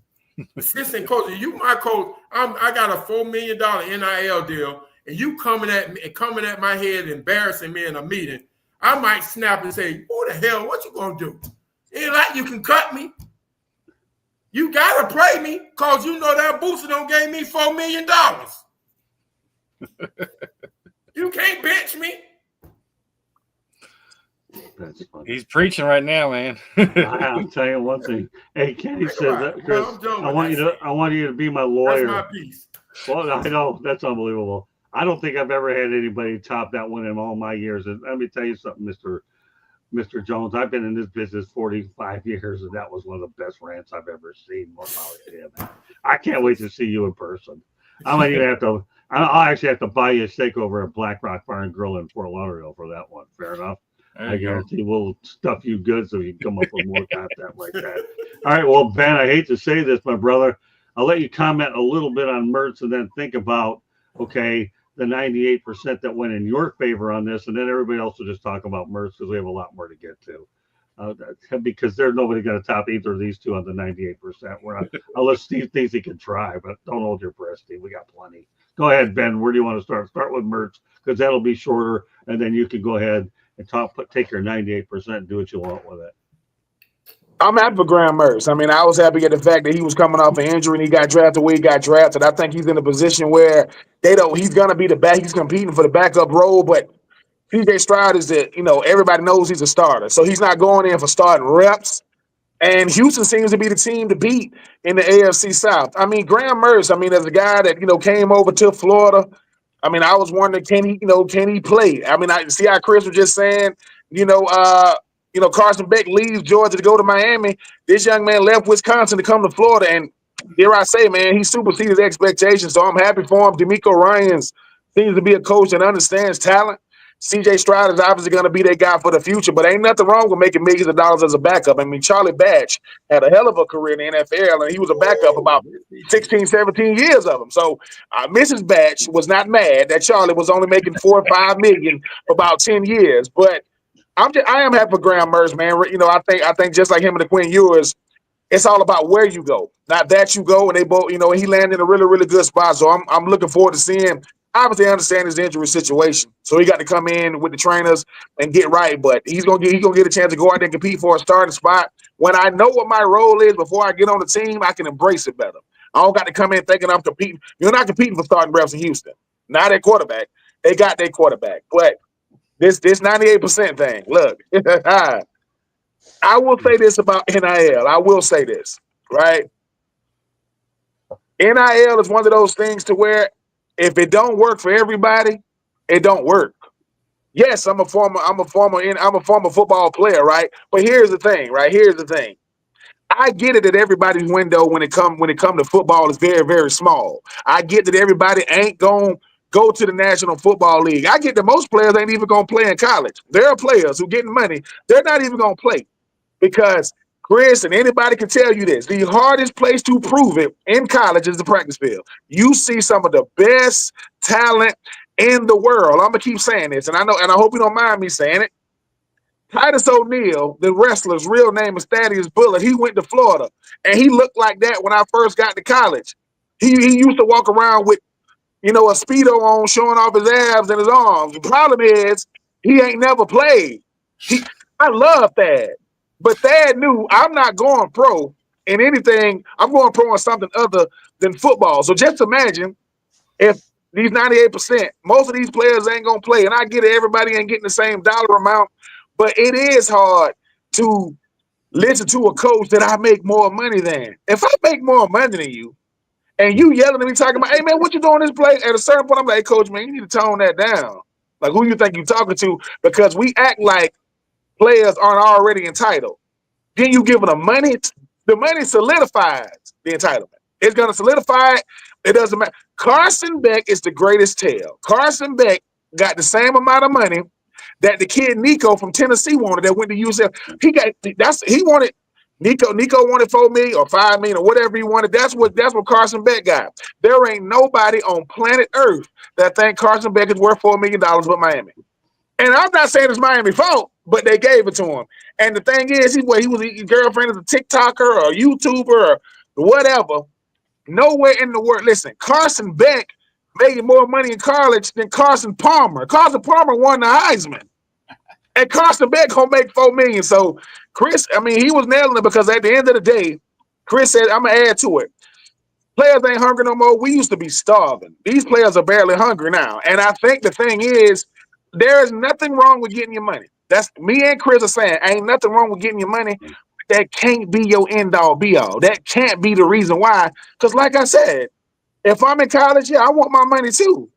assistant coaches. You my coach. I got a $4 million NIL deal, and you coming at my head, embarrassing me in a meeting. I might snap and say, "Who the hell? What you gonna do? Ain't like you can cut me. You gotta play me, cause you know that booster don't gave me $4 million. You can't bench me." That's funny. He's preaching right now, man. I'll tell you one thing. Hey, Kenny said that, Chris. I want you to be my lawyer. That's my piece. Well, I know that's unbelievable. I don't think I've ever had anybody top that one in all my years. And let me tell you something, Mr. Jones. I've been in this business 45 years, and that was one of the best rants I've ever seen. I can't wait to see you in person. I might even have to. I'll actually have to buy you a steak over at Black Rock Bar and Grill in Fort Lauderdale for that one. Fair enough. I guarantee we'll stuff you good so you can come up with more content like that. All right. Well, Ben, I hate to say this, my brother. I'll let you comment a little bit on Mertz and then think about, okay, the 98% that went in your favor on this, and then everybody else will just talk about Mertz because we have a lot more to get to. Because there's nobody going to top either of these two on the 98%. Unless Steve thinks he can try, but don't hold your breath, Steve. We got plenty. Go ahead, Ben. Where do you want to start? Start with Mertz because that'll be shorter, and then you can go ahead and take your 98% and do what you want with it. I'm happy for Graham Mertz. I mean, I was happy at the fact that he was coming off an injury and he got drafted where he got drafted. I think he's in a position where he's going to be the back. He's competing for the backup role, but CJ Stroud is everybody knows he's a starter. So he's not going in for starting reps. And Houston seems to be the team to beat in the AFC South. I mean, Graham Mertz, as a guy that, came over to Florida, I was wondering, can he play? I see how Chris was just saying, Carson Beck leaves Georgia to go to Miami. This young man left Wisconsin to come to Florida, and dare I say, man, he superseded expectations. So I'm happy for him. DeMeco Ryans seems to be a coach that understands talent. CJ Stroud is obviously going to be that guy for the future, but ain't nothing wrong with making millions of dollars as a backup. Charlie Batch had a hell of a career in the NFL, and he was a backup about 16, 17 years of them. So Mrs. Batch was not mad that Charlie was only making $4 or $5 million for about 10 years. But I am happy for Graham Mertz, man. I think just like him and the Quinn Ewers, it's all about where you go, not that you go. And they both, and he landed in a really, really good spot. So I'm looking forward to seeing. Obviously, I understand his injury situation, so he got to come in with the trainers and get right. But he's gonna get a chance to go out there and compete for a starting spot. When I know what my role is before I get on the team, I can embrace it better. I don't got to come in thinking I'm competing. You're not competing for starting reps in Houston. Not at quarterback. They got their quarterback, but this 98% thing. Look, I will say this about NIL. I will say this, right? NIL is one of those things to where if it don't work for everybody, it don't work. Yes, I'm a former football player, right? But here's the thing, right? I get it that everybody's window when it come to football is very, very small. I get that everybody ain't gonna go to the National Football League. I get that most players ain't even gonna play in college. There are players who getting money, they're not even gonna play because Chris and anybody can tell you this. The hardest place to prove it in college is the practice field. You see some of the best talent in the world. I'm gonna keep saying this, and I hope you don't mind me saying it. Titus O'Neil, the wrestler's real name is Thaddeus Bullock. He went to Florida, and he looked like that when I first got to college. He used to walk around with, a Speedo on, showing off his abs and his arms. The problem is he ain't never played. I love Thad, but Thad knew I'm not going pro in anything. I'm going pro in something other than football. So just imagine if these 98%, most of these players ain't going to play. And I get it, everybody ain't getting the same dollar amount. But it is hard to listen to a coach that I make more money than. If I make more money than you, and you yelling at me talking about, hey, man, what you doing this play? At a certain point, I'm like, hey, coach, man, you need to tone that down. Like, who you think you talking to? Because we act like players aren't already entitled. Then you give them the money solidifies the entitlement. It's going to solidify it. It doesn't matter. Carson Beck is the greatest tale. Carson Beck got the same amount of money that the kid Nico from Tennessee wanted that went to UCF. He wanted Nico wanted $4 million or $5 million or whatever he wanted. That's what Carson Beck got. There ain't nobody on planet Earth that think Carson Beck is worth $4 million but Miami. And I'm not saying it's Miami's fault, but they gave it to him. And the thing is, his girlfriend is a TikToker or a YouTuber or whatever. Nowhere in the world. Listen, Carson Beck making more money in college than Carson Palmer. Carson Palmer won the Heisman. And Carson Beck gonna make $4 million. So Chris, he was nailing it because at the end of the day, Chris said, I'm gonna add to it. Players ain't hungry no more. We used to be starving. These players are barely hungry now. And I think the thing is, there is nothing wrong with getting your money. That's me and Chris are saying, ain't nothing wrong with getting your money. That can't be your end all be all. That can't be the reason why. Because like I said, if I'm in college, I want my money too.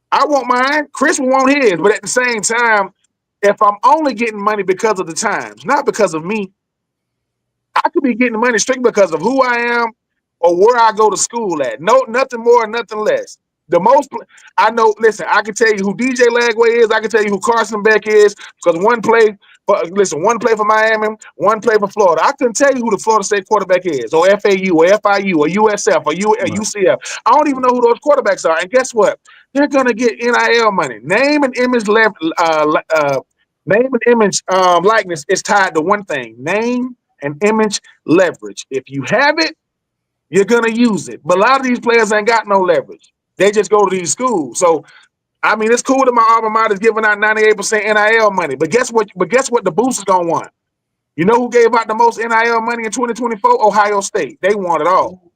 I want mine. Chris will want his. But at the same time, if I'm only getting money because of the times, not because of me, I could be getting money strictly because of who I am or where I go to school at. No, nothing more, nothing less. The most I know, listen, I can tell you who DJ Lagway is. I can tell you who Carson Beck is because one play for Miami, one play for Florida. I couldn't tell you who the Florida State quarterback is, or FAU, or FIU, or USF, or UCF. I don't even know who those quarterbacks are. And guess what? They're gonna get NIL money. Name and image likeness is tied to one thing: name and image leverage. If you have it, you're gonna use it. But a lot of these players ain't got no leverage. They just go to these schools. So, it's cool that my alma mater is giving out 98% NIL money. But guess what? The boosters gonna want? You know who gave out the most NIL money in 2024? Ohio State. They want it all.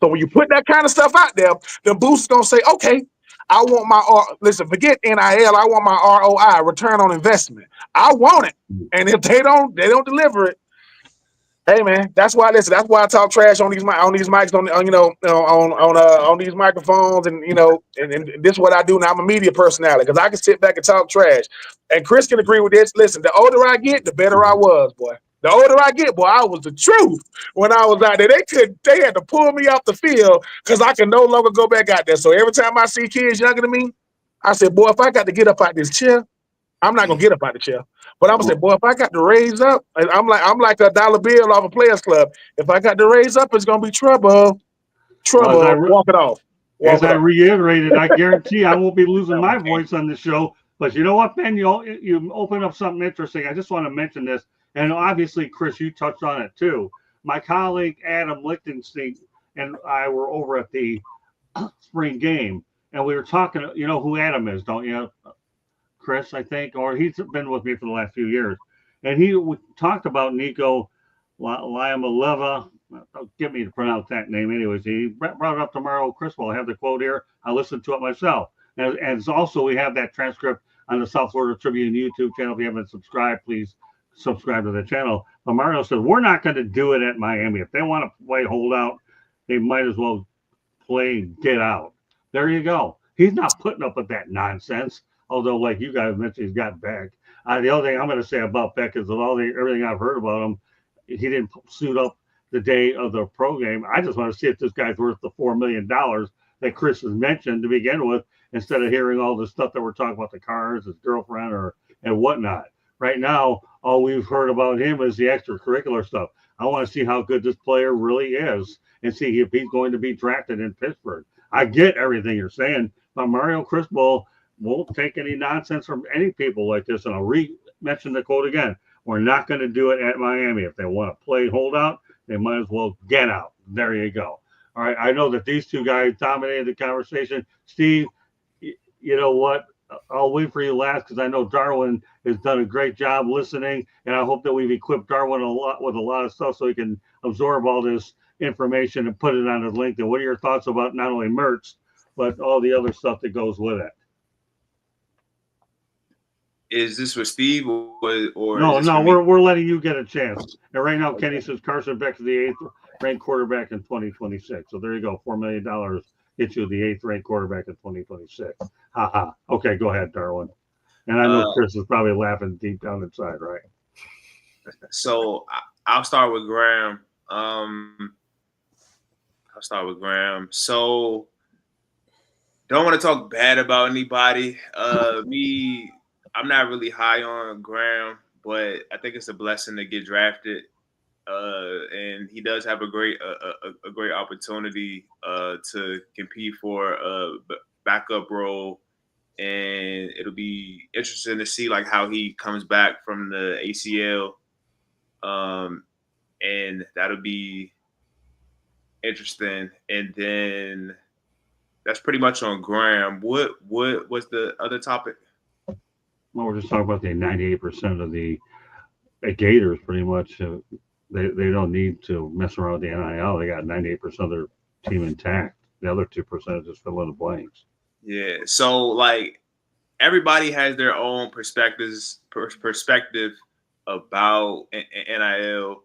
So when you put that kind of stuff out there, the boosters gonna say, okay, I want my forget NIL. I want my ROI, return on investment. I want it. And if they don't deliver it. Hey man, that's why I talk trash on these mics on these microphones and this is what I do now. I'm a media personality because I can sit back and talk trash. And Chris can agree with this. Listen, the older I get, the better I was, boy. The older I get, boy, I was the truth when I was out there. They had to pull me off the field because I can no longer go back out there. So every time I see kids younger than me, I said, boy, if I got to get up out this chair, I'm not gonna get up out the chair. But I'm gonna say, boy, if I got to raise up, I'm like a dollar bill off a Players Club. If I got to raise up, it's gonna be trouble. Walk it off. As I reiterated, I guarantee I won't be losing my voice on the show. But you know what, Ben? You open up something interesting. I just want to mention this, and obviously, Chris, you touched on it too. My colleague Adam Lichtenstein and I were over at the spring game, and we were talking. You know who Adam is, don't you? Chris, I think, or he's been with me for the last few years. And he talked about Nico Liamaleva. Don't get me to pronounce that name anyways. He brought it up tomorrow. Chris will have the quote here. I listened to it myself. And also we have that transcript on the South Florida Tribune YouTube channel. If you haven't subscribed, please subscribe to the channel. But Mario said, we're not going to do it at Miami. If they want to play holdout, they might as well play get out. There you go. He's not putting up with that nonsense. Although, like you guys mentioned, he's got Beck. The other thing I'm going to say about Beck is that everything I've heard about him, he didn't suit up the day of the pro game. I just want to see if this guy's worth the $4 million that Chris has mentioned to begin with, instead of hearing all the stuff that we're talking about, the cars, his girlfriend, and whatnot. Right now, all we've heard about him is the extracurricular stuff. I want to see how good this player really is and see if he's going to be drafted in Pittsburgh. I get everything you're saying, but Mario Cristobal won't take any nonsense from any people like this. And I'll mention the quote again. We're not going to do it at Miami. If they want to play holdout, they might as well get out. There you go. All right. I know that these two guys dominated the conversation. Steve, you know what? I'll wait for you last because I know Darwin has done a great job listening, and I hope that we've equipped Darwin with a lot of stuff so he can absorb all this information and put it on his LinkedIn. What are your thoughts about not only Mertz, but all the other stuff that goes with it? Is this for Steve or no? We're letting you get a chance. And right now, Kenny says Carson Beck's the 8th ranked quarterback in 2026. So there you go, $4 million gets you the 8th ranked quarterback in 2026. Ha ha. Okay, go ahead, Darwin. And I know Chris is probably laughing deep down inside, right? So I'll start with Graham. So don't want to talk bad about anybody. I'm not really high on Graham, but I think it's a blessing to get drafted. And he does have a great opportunity to compete for a backup role, and it'll be interesting to see like how he comes back from the ACL, and that'll be interesting. And then that's pretty much on Graham. What was the other topic? Well, we're just talking about the 98% of the Gators pretty much. They don't need to mess around with the NIL. They got 98% of their team intact. The other 2% is just fill in the blanks. Yeah. So like everybody has their own perspective about NIL,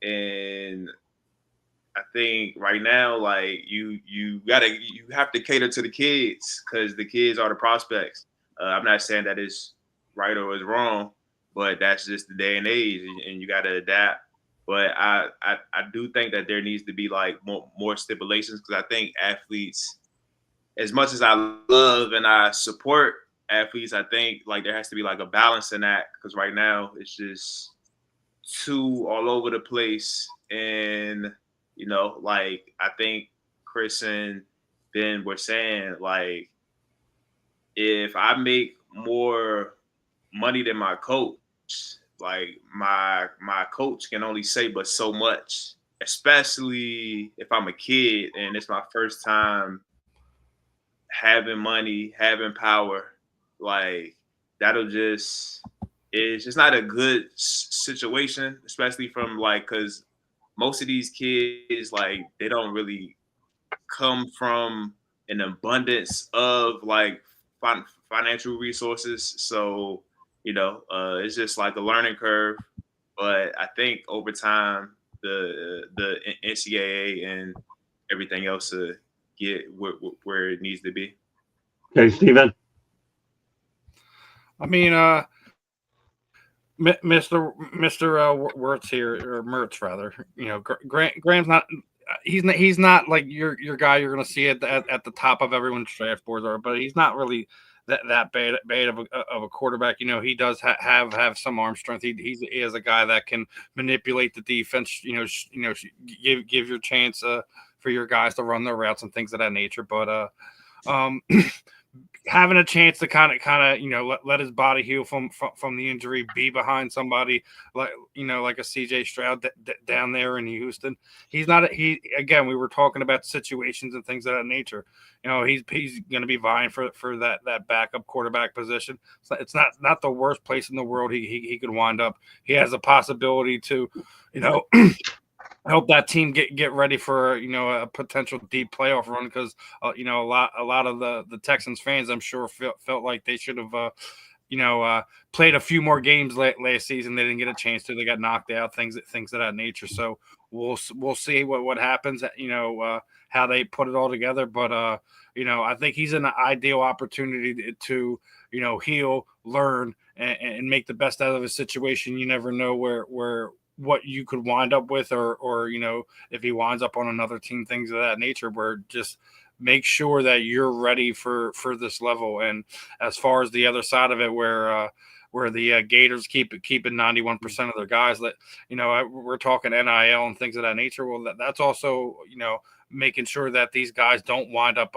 and I think right now, like you have to cater to the kids because the kids are the prospects. I'm not saying that it's right or is wrong, but that's just the day and age, and you got to adapt. But I do think that there needs to be like more stipulations, because I think athletes, as much as I love and I support athletes, I think like there has to be like a balance in that, because right now it's just too all over the place. And you know, like I think Chris and Ben were saying, like if I make more money than my coach, like my coach can only say but so much, especially if I'm a kid and it's my first time having money, having power. Like it's just not a good situation, especially from like, because most of these kids, like they don't really come from an abundance of like financial resources. So, you know, it's just like a learning curve. But I think over time, the NCAA and everything else to get where it needs to be. Okay, Steven. I mean, Mr. Mertz here, or Mertz rather. You know, Graham's not. He's not like your guy you're going to see at the top of everyone's draft boards, but he's not really that bad of a quarterback. You know, he does have some arm strength. He is a guy that can manipulate the defense. You know, give your chance for your guys to run their routes and things of that nature. But having a chance to kind of you know let his body heal from the injury, be behind somebody like a CJ Stroud down there in Houston. He's not again, we were talking about situations and things of that nature. You know, he's going to be vying for that backup quarterback position. So it's not the worst place in the world he could wind up. He has a possibility to, you know, help that team get ready for, you know, a potential deep playoff run, because you know, a lot of the Texans fans, I'm sure, felt like they should have played a few more games last season. They didn't get a chance to. They got knocked out, things of that nature. So we'll see what happens. You know, how they put it all together. But you know, I think he's an ideal opportunity to heal, learn, and make the best out of a situation. You never know where what you could wind up with, or if he winds up on another team, things of that nature, where just make sure that you're ready for this level. And as far as the other side of it, where the Gators keeping 91% of their guys, that we're talking NIL and things of that nature. Well, that's also making sure that these guys don't wind up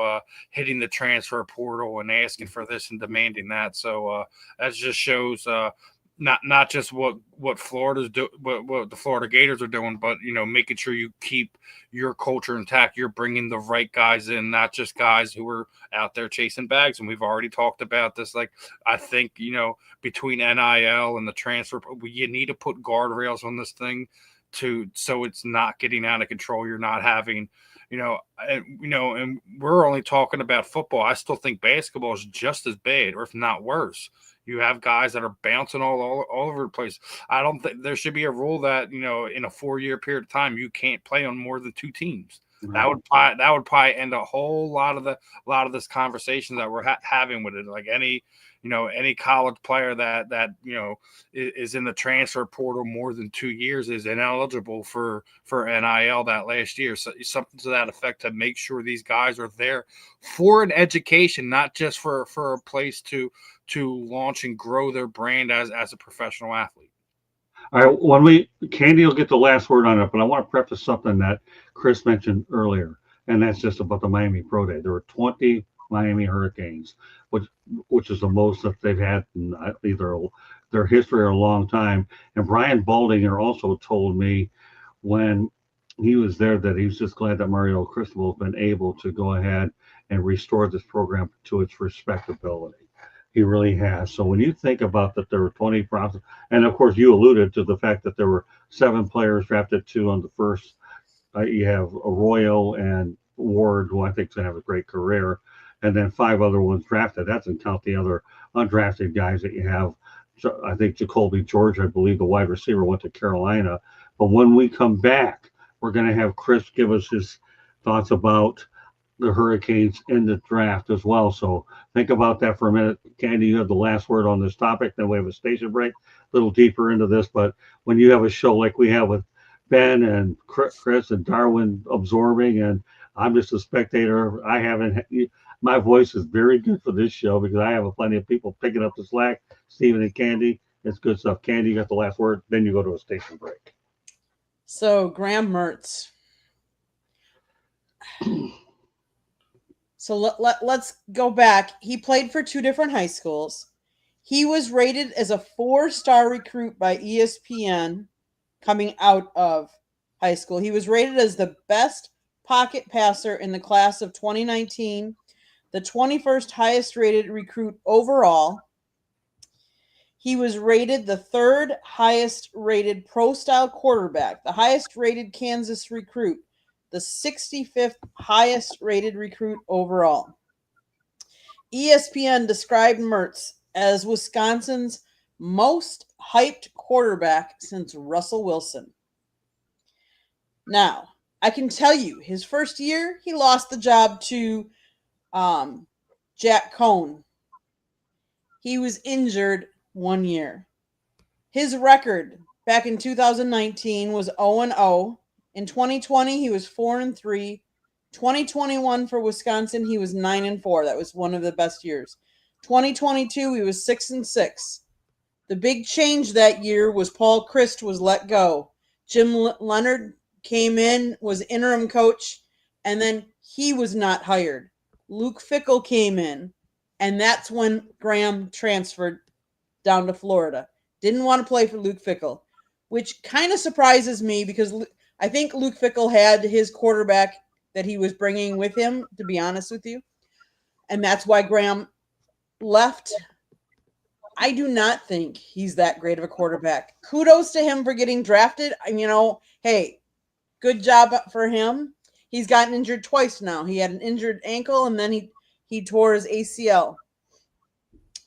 hitting the transfer portal and asking for this and demanding that. So that just shows not just what Florida's what the Florida Gators are doing, but making sure you keep your culture intact. You're bringing the right guys in, not just guys who are out there chasing bags. And we've already talked about this. Like, I think between NIL and the transfer, you need to put guardrails on this thing so it's not getting out of control. You're not having and we're only talking about football. I still think basketball is just as bad, or if not worse. You have guys that are bouncing all over the place. I don't think there should be a rule that in a 4-year period of time you can't play on more than 2 teams. Right. That would probably end a whole lot of this conversation that we're having with it. Like any college player that is in the transfer portal more than 2 years is ineligible for NIL that last year. So something to that effect, to make sure these guys are there for an education, not just for a place to launch and grow their brand as a professional athlete. All right, Candy will get the last word on it, but I want to preface something that Chris mentioned earlier, and that's just about the Miami Pro Day. There were 20 Miami Hurricanes, which is the most that they've had in either their history or a long time. And Brian Baldinger also told me when he was there that he was just glad that Mario Cristobal has been able to go ahead and restore this program to its respectability. He really has. So when you think about that, there were 20 prospects, and of course you alluded to the fact that there were 7 players drafted, 2 on the first. You have Arroyo and Ward, who I think is going to have a great career, and then 5 other ones drafted. That doesn't count the other undrafted guys that you have. So I think Jacoby George, I believe the wide receiver, went to Carolina. But when we come back, we're going to have Chris give us his thoughts about the Hurricanes in the draft as well. So think about that for a minute. Candy, you have the last word on this topic. Then we have a station break, a little deeper into this. But when you have a show like we have with Ben and Chris and Darwin absorbing, and I'm just a spectator, my voice is very good for this show because I have plenty of people picking up the slack. Stephen and Candy, it's good stuff. Candy, you got the last word. Then you go to a station break. So Graham Mertz. So let's go back. He played for 2 different high schools. He was rated as a 4-star recruit by ESPN coming out of high school. He was rated as the best pocket passer in the class of 2019, the 21st highest rated recruit overall. He was rated the 3rd highest rated pro-style quarterback, the highest rated Kansas recruit, the 65th highest rated recruit overall. ESPN described Mertz as Wisconsin's most hyped quarterback since Russell Wilson. Now, I can tell you, his first year, he lost the job to Jack Cohn. He was injured 1 year. His record back in 2019 was 0-0. In 2020, he was 4-3. 2021 for Wisconsin, he was 9-4. That was one of the best years. 2022, he was 6-6. The big change that year was Paul Chryst was let go. Jim Leonard came in, was interim coach, and then he was not hired. Luke Fickell came in, and that's when Graham transferred down to Florida. Didn't want to play for Luke Fickell, which kind of surprises me because I think Luke Fickell had his quarterback that he was bringing with him, to be honest with you. And that's why Graham left. I do not think he's that great of a quarterback. Kudos to him for getting drafted. Hey, good job for him. He's gotten injured twice now. He had an injured ankle, and then he tore his ACL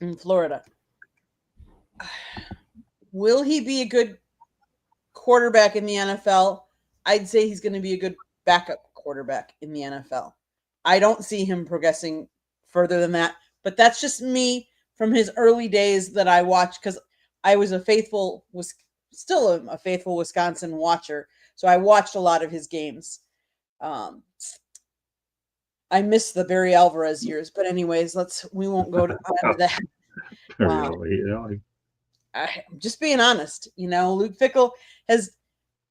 in Florida. Will he be a good quarterback in the NFL? I'd say he's going to be a good backup quarterback in the NFL. I don't see him progressing further than that, but that's just me from his early days that I watched because I was a faithful still a faithful Wisconsin watcher, so I watched a lot of his games. I miss the Barry Alvarez years, but anyways, we won't go to that. I'm just being honest. Luke Fickell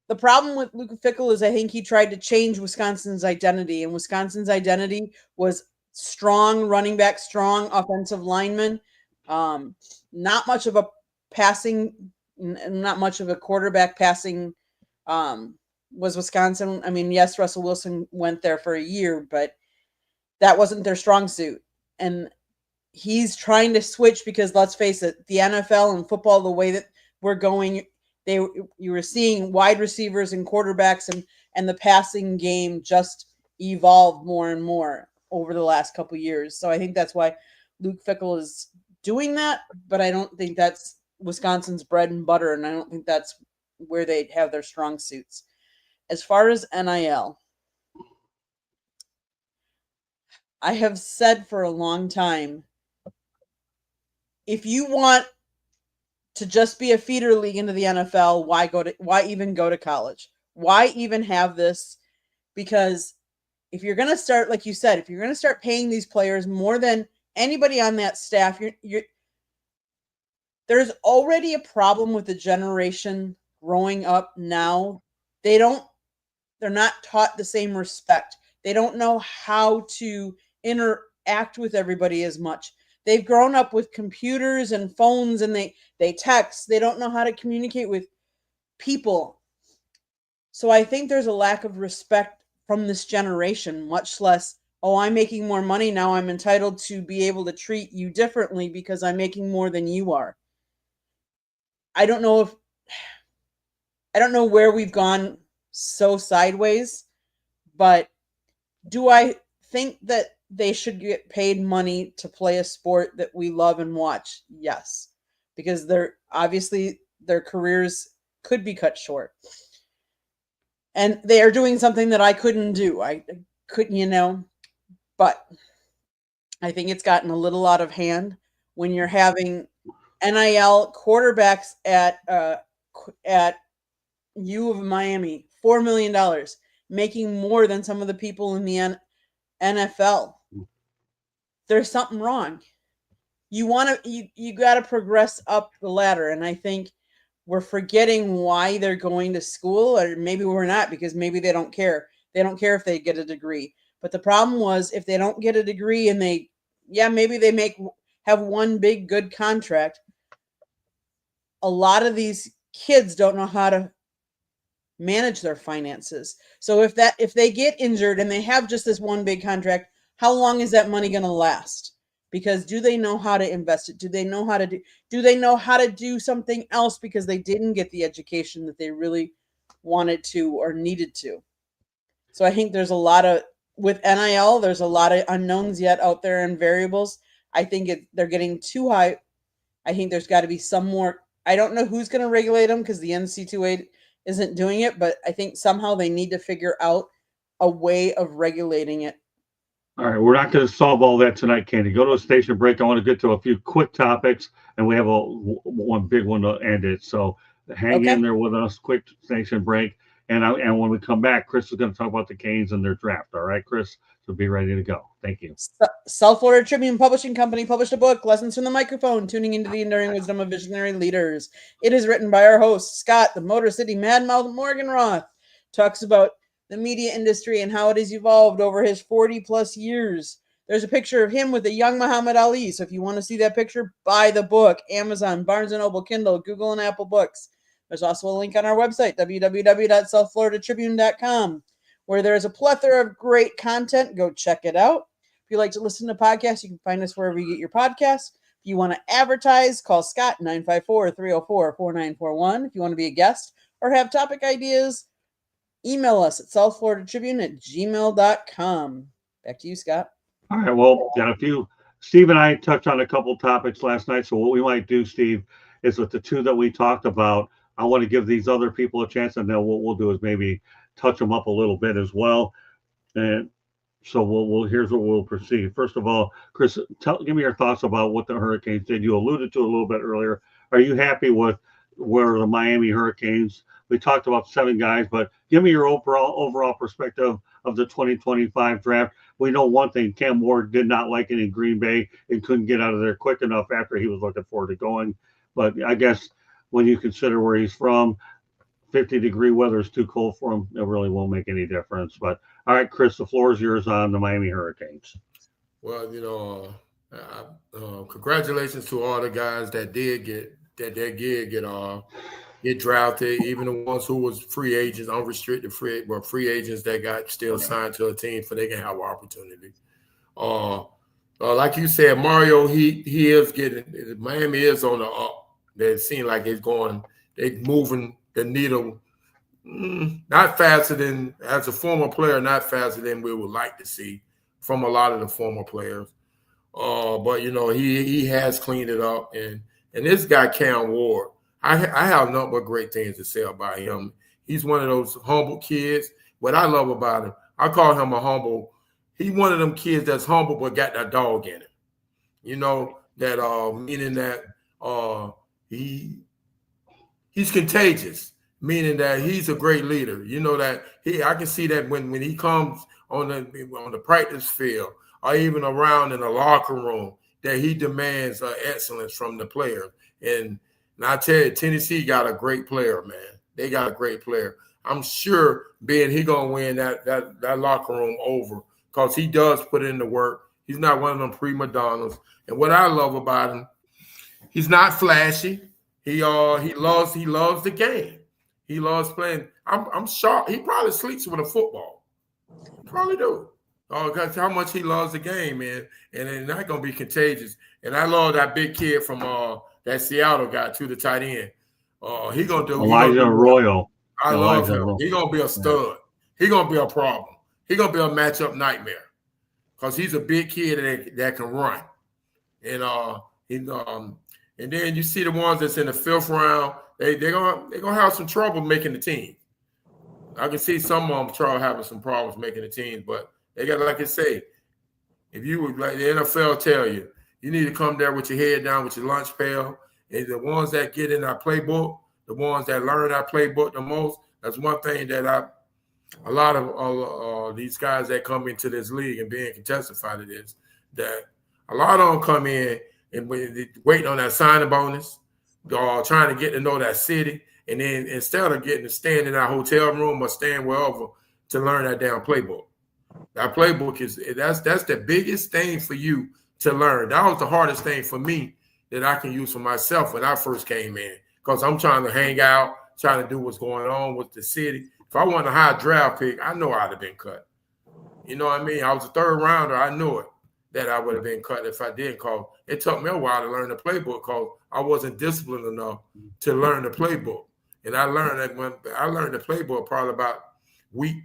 the problem with Luke Fickell is I think he tried to change Wisconsin's identity, and Wisconsin's identity was strong running back, strong offensive lineman, not much of a quarterback passing was Wisconsin. I mean, yes, Russell Wilson went there for a year, but that wasn't their strong suit. And he's trying to switch because, let's face it, the NFL and football, the way that we're going, you were seeing wide receivers and quarterbacks and the passing game just evolved more and more over the last couple of years. So I think that's why Luke Fickell is doing that, but I don't think that's Wisconsin's bread and butter, and I don't think that's where they have their strong suits. As far as NIL, I have said for a long time, if you want to just be a feeder league into the NFL, why even go to college? Why even have this? Because if you're going to start, like you said, if you're going to start paying these players more than anybody on that staff, there's already a problem with the generation growing up now. They're not taught the same respect. They don't know how to interact with everybody as much. They've grown up with computers and phones, and they text. They don't know how to communicate with people. So I think there's a lack of respect from this generation, much less, oh, I'm making more money now, I'm entitled to be able to treat you differently because I'm making more than you are. I don't know where we've gone so sideways, but do I think that they should get paid money to play a sport that we love and watch? Yes, because their careers could be cut short. And they are doing something that I couldn't do. I couldn't, but I think it's gotten a little out of hand when you're having NIL quarterbacks at U of Miami, $4 million, making more than some of the people in the NFL. There's something wrong. You got to progress up the ladder, and I think we're forgetting why they're going to school, or maybe we're not, because maybe they don't care. They don't care if they get a degree. But the problem was, if they don't get a degree and maybe they have one big good contract, a lot of these kids don't know how to manage their finances. So if they get injured and they have just this one big contract, how long is that money going to last? Because do they know how to invest it? Do they know how to do something else because they didn't get the education that they really wanted to or needed to? So I think with NIL, there's a lot of unknowns yet out there and variables. I think they're getting too high. I think there's got to be some more. I don't know who's going to regulate them because the NCAA isn't doing it, but I think somehow they need to figure out a way of regulating it. All right, we're not going to solve all that tonight, Candy. Go to a station break. I want to get to a few quick topics, and we have one big one to end it. So hang in there with us. Quick station break, and when we come back, Chris is going to talk about the Canes and their draft. All right, Chris? So be ready to go. Thank you. South Florida Tribune Publishing Company published a book, Lessons from the Microphone, Tuning into the Enduring Wisdom of Visionary Leaders. It is written by our host, Scott, the Motor City Madmouth Morganroth. Talks about the media industry and how it has evolved over his 40-plus years. There's a picture of him with a young Muhammad Ali. So if you want to see that picture, buy the book. Amazon, Barnes & Noble, Kindle, Google, and Apple Books. There's also a link on our website, www.southfloridatribune.com, where there's a plethora of great content. Go check it out. If you like to listen to podcasts, you can find us wherever you get your podcasts. If you want to advertise, call Scott, 954-304-4941. If you want to be a guest or have topic ideas, email us at southfloridatribune@gmail.com. Back to you, Scott. All right. Well, got a few. Steve and I touched on a couple topics last night. So what we might do, Steve, is with the two that we talked about, I want to give these other people a chance, and then what we'll do is maybe touch them up a little bit as well. And so here's what we'll proceed. First of all, Chris, give me your thoughts about what the Hurricanes did. You alluded to it a little bit earlier. Are you happy with were the Miami Hurricanes. We talked about 7 guys, but give me your overall perspective of the 2025 draft. We know one thing: Cam Ward did not like it in Green Bay and couldn't get out of there quick enough after he was looking forward to going. But I guess when you consider where he's from, 50-degree weather is too cold for him. It really won't make any difference. But all right, Chris, the floor is yours on the Miami Hurricanes. Well, congratulations to all the guys that did get drafted, even the ones who was free agents, unrestricted free agents that got still signed to a team so they can have an opportunity. Like you said, Mario, he is getting – Miami is on the up. They seem like they're moving the needle not faster than – as a former player, not faster than we would like to see from a lot of the former players. But, he has cleaned it up. And this guy, Cam Ward, I have nothing but great things to say about him. He's one of those humble kids. What I love about him, I call him a humble. He's one of them kids that's humble but got that dog in him. Meaning that he's contagious, meaning that he's a great leader. I can see that when he comes on the practice field or even around in the locker room, that he demands excellence from the players. And I tell you, Tennessee got a great player, man. They got a great player. I'm sure he gonna win that locker room over because he does put in the work. He's not one of them prima donnas. And what I love about him, he's not flashy. He loves the game. He loves playing. I'm shocked. He probably sleeps with a football. He probably do. Because how much he loves the game, man. And it's not gonna be contagious. And I love that big kid from that Seattle guy to the tight end. He gonna do Elijah Royal. I love him. He gonna be a stud. He gonna be a problem. He gonna be a matchup nightmare because he's a big kid that can run. And and then you see the ones that's in the 5th round. They're gonna have some trouble making the team. I can see some of them having some problems making the team, but they got, like I say, if you would, like the NFL tell you, you need to come there with your head down with your lunch pail. And the ones that get in our playbook, the ones that learn our playbook the most, that's one thing that a lot of these guys that come into this league and being can testify to this, that a lot of them come in and waiting on that signing bonus, trying to get to know that city, and then instead of getting to stand in our hotel room or stand wherever to learn that damn playbook. That playbook that's the biggest thing for you to learn. That was the hardest thing for me that I can use for myself when I first came in, because I'm trying to hang out, trying to do what's going on with the city. If I want a high draft pick, I know I'd have been cut. You know what I mean? I was a 3rd rounder. I knew it that I would have been cut if I didn't, because it took me a while to learn the playbook because I wasn't disciplined enough to learn the playbook. And I learned that when I learned the playbook probably about week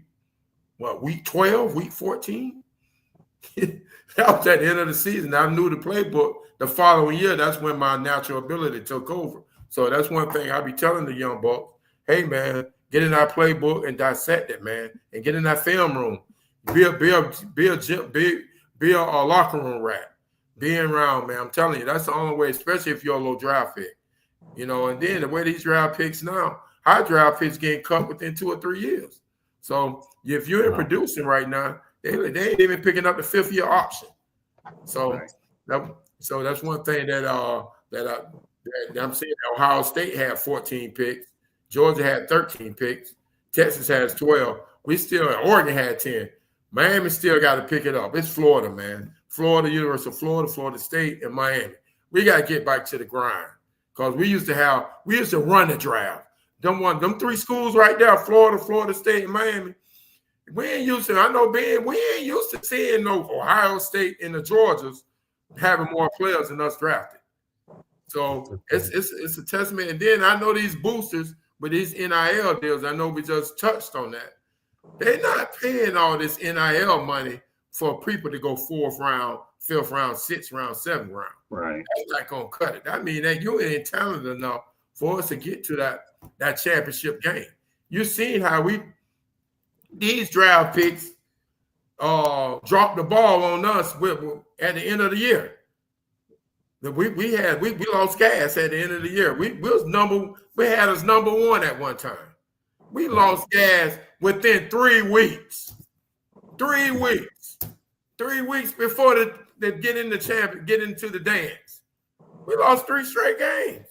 12, week 14. That was at the end of the season. I knew the playbook. The following year, that's when my natural ability took over. So that's one thing I be telling the young bucks, hey, man, get in that playbook and dissect it, man, and get in that film room. Be a locker room rat. Being around, man, I'm telling you, that's the only way, especially if you're a low draft pick. And then the way these draft picks now, high draft picks getting cut within 2 or 3 years. So if you're in producing right now, they ain't even picking up the 5th-year option. So that's one thing that I'm seeing. Ohio State had 14 picks. Georgia had 13 picks. Texas has 12. Oregon had 10. Miami still got to pick it up. It's Florida, man. Florida, University of Florida, Florida State, and Miami. We got to get back to the grind because we used to run the draft. Them 3 schools right there, Florida, Florida State, and Miami. We ain't used to seeing no Ohio State and the Georgias having more players than us drafted. So it's a testament. And then I know these boosters with these NIL deals, I know we just touched on that. They're not paying all this NIL money for people to go 4th round, 5th round, 6th round, 7th round. Right. That's not gonna cut it. I mean that you ain't talented enough for us to get to that championship game. You've seen how these draft picks drop the ball on us at the end of the year. We lost gas at the end of the year. We had us number one at one time. We lost gas within 3 weeks. 3 weeks. 3 weeks before they get into the dance. We lost 3 straight games.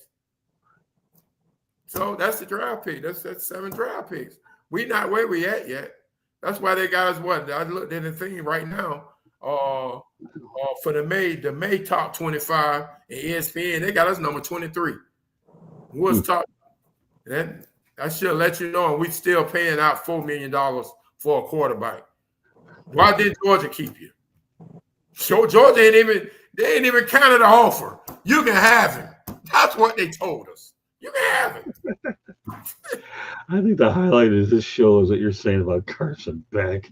So that's the draft pick. That's 7 draft picks. We not where we at yet. That's why they got us what? I looked at the thing right now. For the May top 25 and ESPN, they got us number 23. Who was top? That I should let you know. And we still paying out $4 million for a quarterback. Why did Georgia keep you? Georgia ain't even counted the offer. You can have him. That's what they told us. You can have him. I think the highlight of this show is what you're saying about Carson Beck.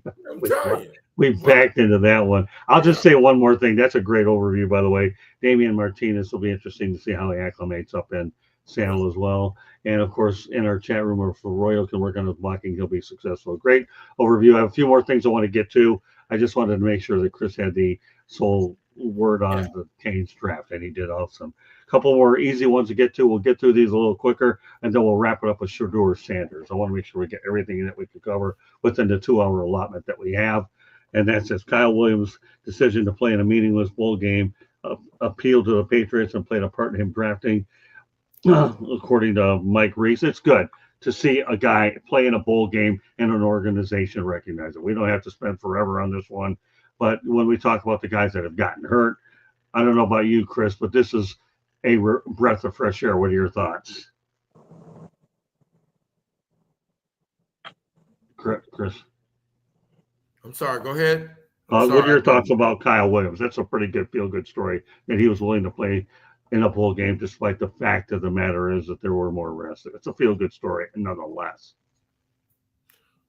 We backed into that one. I'll just say one more thing. That's a great overview, by the way. Damian Martinez will be interesting to see how he acclimates up in Seattle as well. And, of course, in our chat room, if Royal can work on his blocking, he'll be successful. Great overview. I have a few more things I want to get to. I just wanted to make sure that Chris had the sole word on the Canes draft, and he did awesome. A couple more easy ones to get to. We'll get through these a little quicker, and then we'll wrap it up with Shedeur Sanders. I want to make sure we get everything that we can cover within the 2-hour allotment that we have. And that says Kyle Williams' decision to play in a meaningless bowl game appealed to the Patriots and played a part in him drafting, according to Mike Reese. It's good to see a guy play in a bowl game and an organization recognize it. We don't have to spend forever on this one. But when we talk about the guys that have gotten hurt, I don't know about you, Chris, but this is a breath of fresh air. What are your thoughts? Chris? I'm sorry. Go ahead. What are your thoughts about Kyle Williams? That's a pretty good feel-good story that he was willing to play in a bowl game, despite the fact of the matter is that there were more arrests. It's a feel-good story, nonetheless.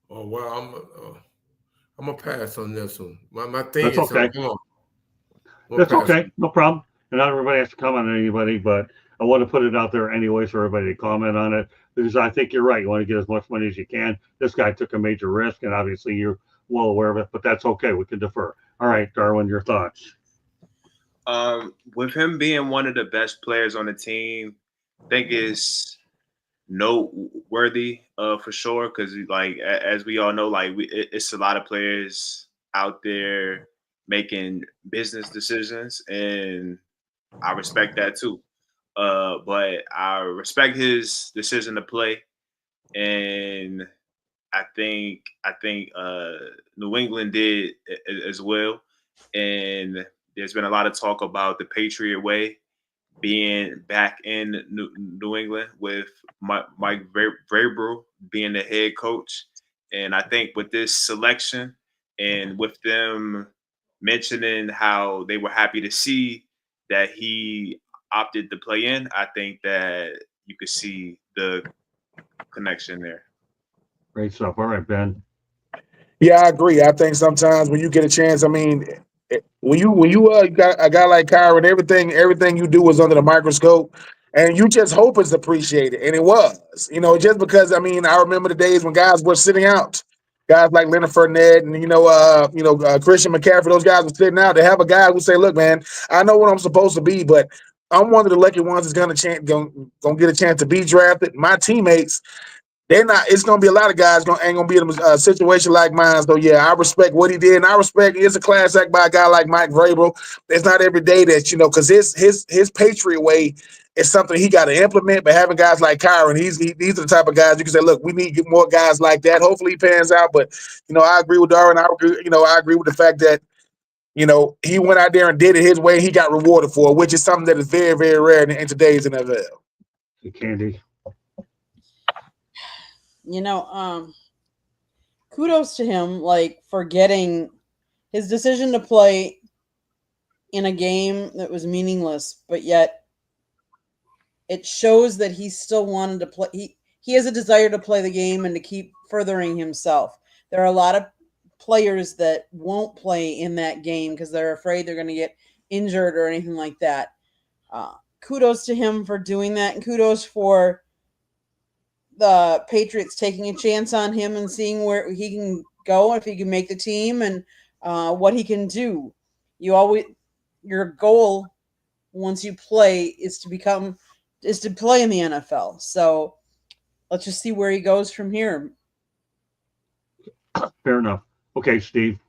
Oh well, I'm gonna pass on this one. My thing That's is okay. That's okay. No problem. And not everybody has to comment on anybody, but I want to put it out there anyway for everybody to comment on it because I think you're right. You want to get as much money as you can. This guy took a major risk, and obviously you're well aware of it, but that's okay. We can defer. All right, Darwin, your thoughts. With him being one of the best players on the team, I think is noteworthy for sure. Because like as we all know, like it's a lot of players out there making business decisions, and I respect that too. But I respect his decision to play, and I think New England did as well, and there's been a lot of talk about the Patriot way being back in New England with Mike Vrabel being the head coach, and I think with this selection and with them mentioning how they were happy to see that he opted to play in, I think that you could see the connection there. Great stuff. All right, Ben. Yeah, I agree. I think sometimes when you get a chance, I mean, when you got a guy like Kyron, everything you do is under the microscope, and you just hope it's appreciated, and it was. Just because I mean, I remember the days when guys were sitting out, guys like Leonard Fournette and Christian McCaffrey. Those guys were sitting out. To have a guy who say, "Look, man, I know what I'm supposed to be, but I'm one of the lucky ones that's gonna get a chance to be drafted." My teammates. They're not. It's gonna be a lot of guys ain't gonna be in a situation like mine. So yeah, I respect what he did, and I respect it's a class act by a guy like Mike Vrabel. It's not every day that because his Patriot way is something he got to implement. But having guys like Kyron, these are the type of guys you can say, look, we need to get more guys like that. Hopefully he pans out. But I agree with Darwin. I agree with the fact that he went out there and did it his way. He got rewarded for it, which is something that is very, very rare in today's NFL. Candy. Kudos to him, for getting his decision to play in a game that was meaningless, but yet it shows that he still wanted to play. He has a desire to play the game and to keep furthering himself. There are a lot of players that won't play in that game because they're afraid they're going to get injured or anything like that. Kudos to him for doing that, and kudos for the Patriots taking a chance on him and seeing where he can go, if he can make the team, and what he can do. Your goal once you play is to play in the NFL. So let's just see where he goes from here. Fair enough. Okay, Steve.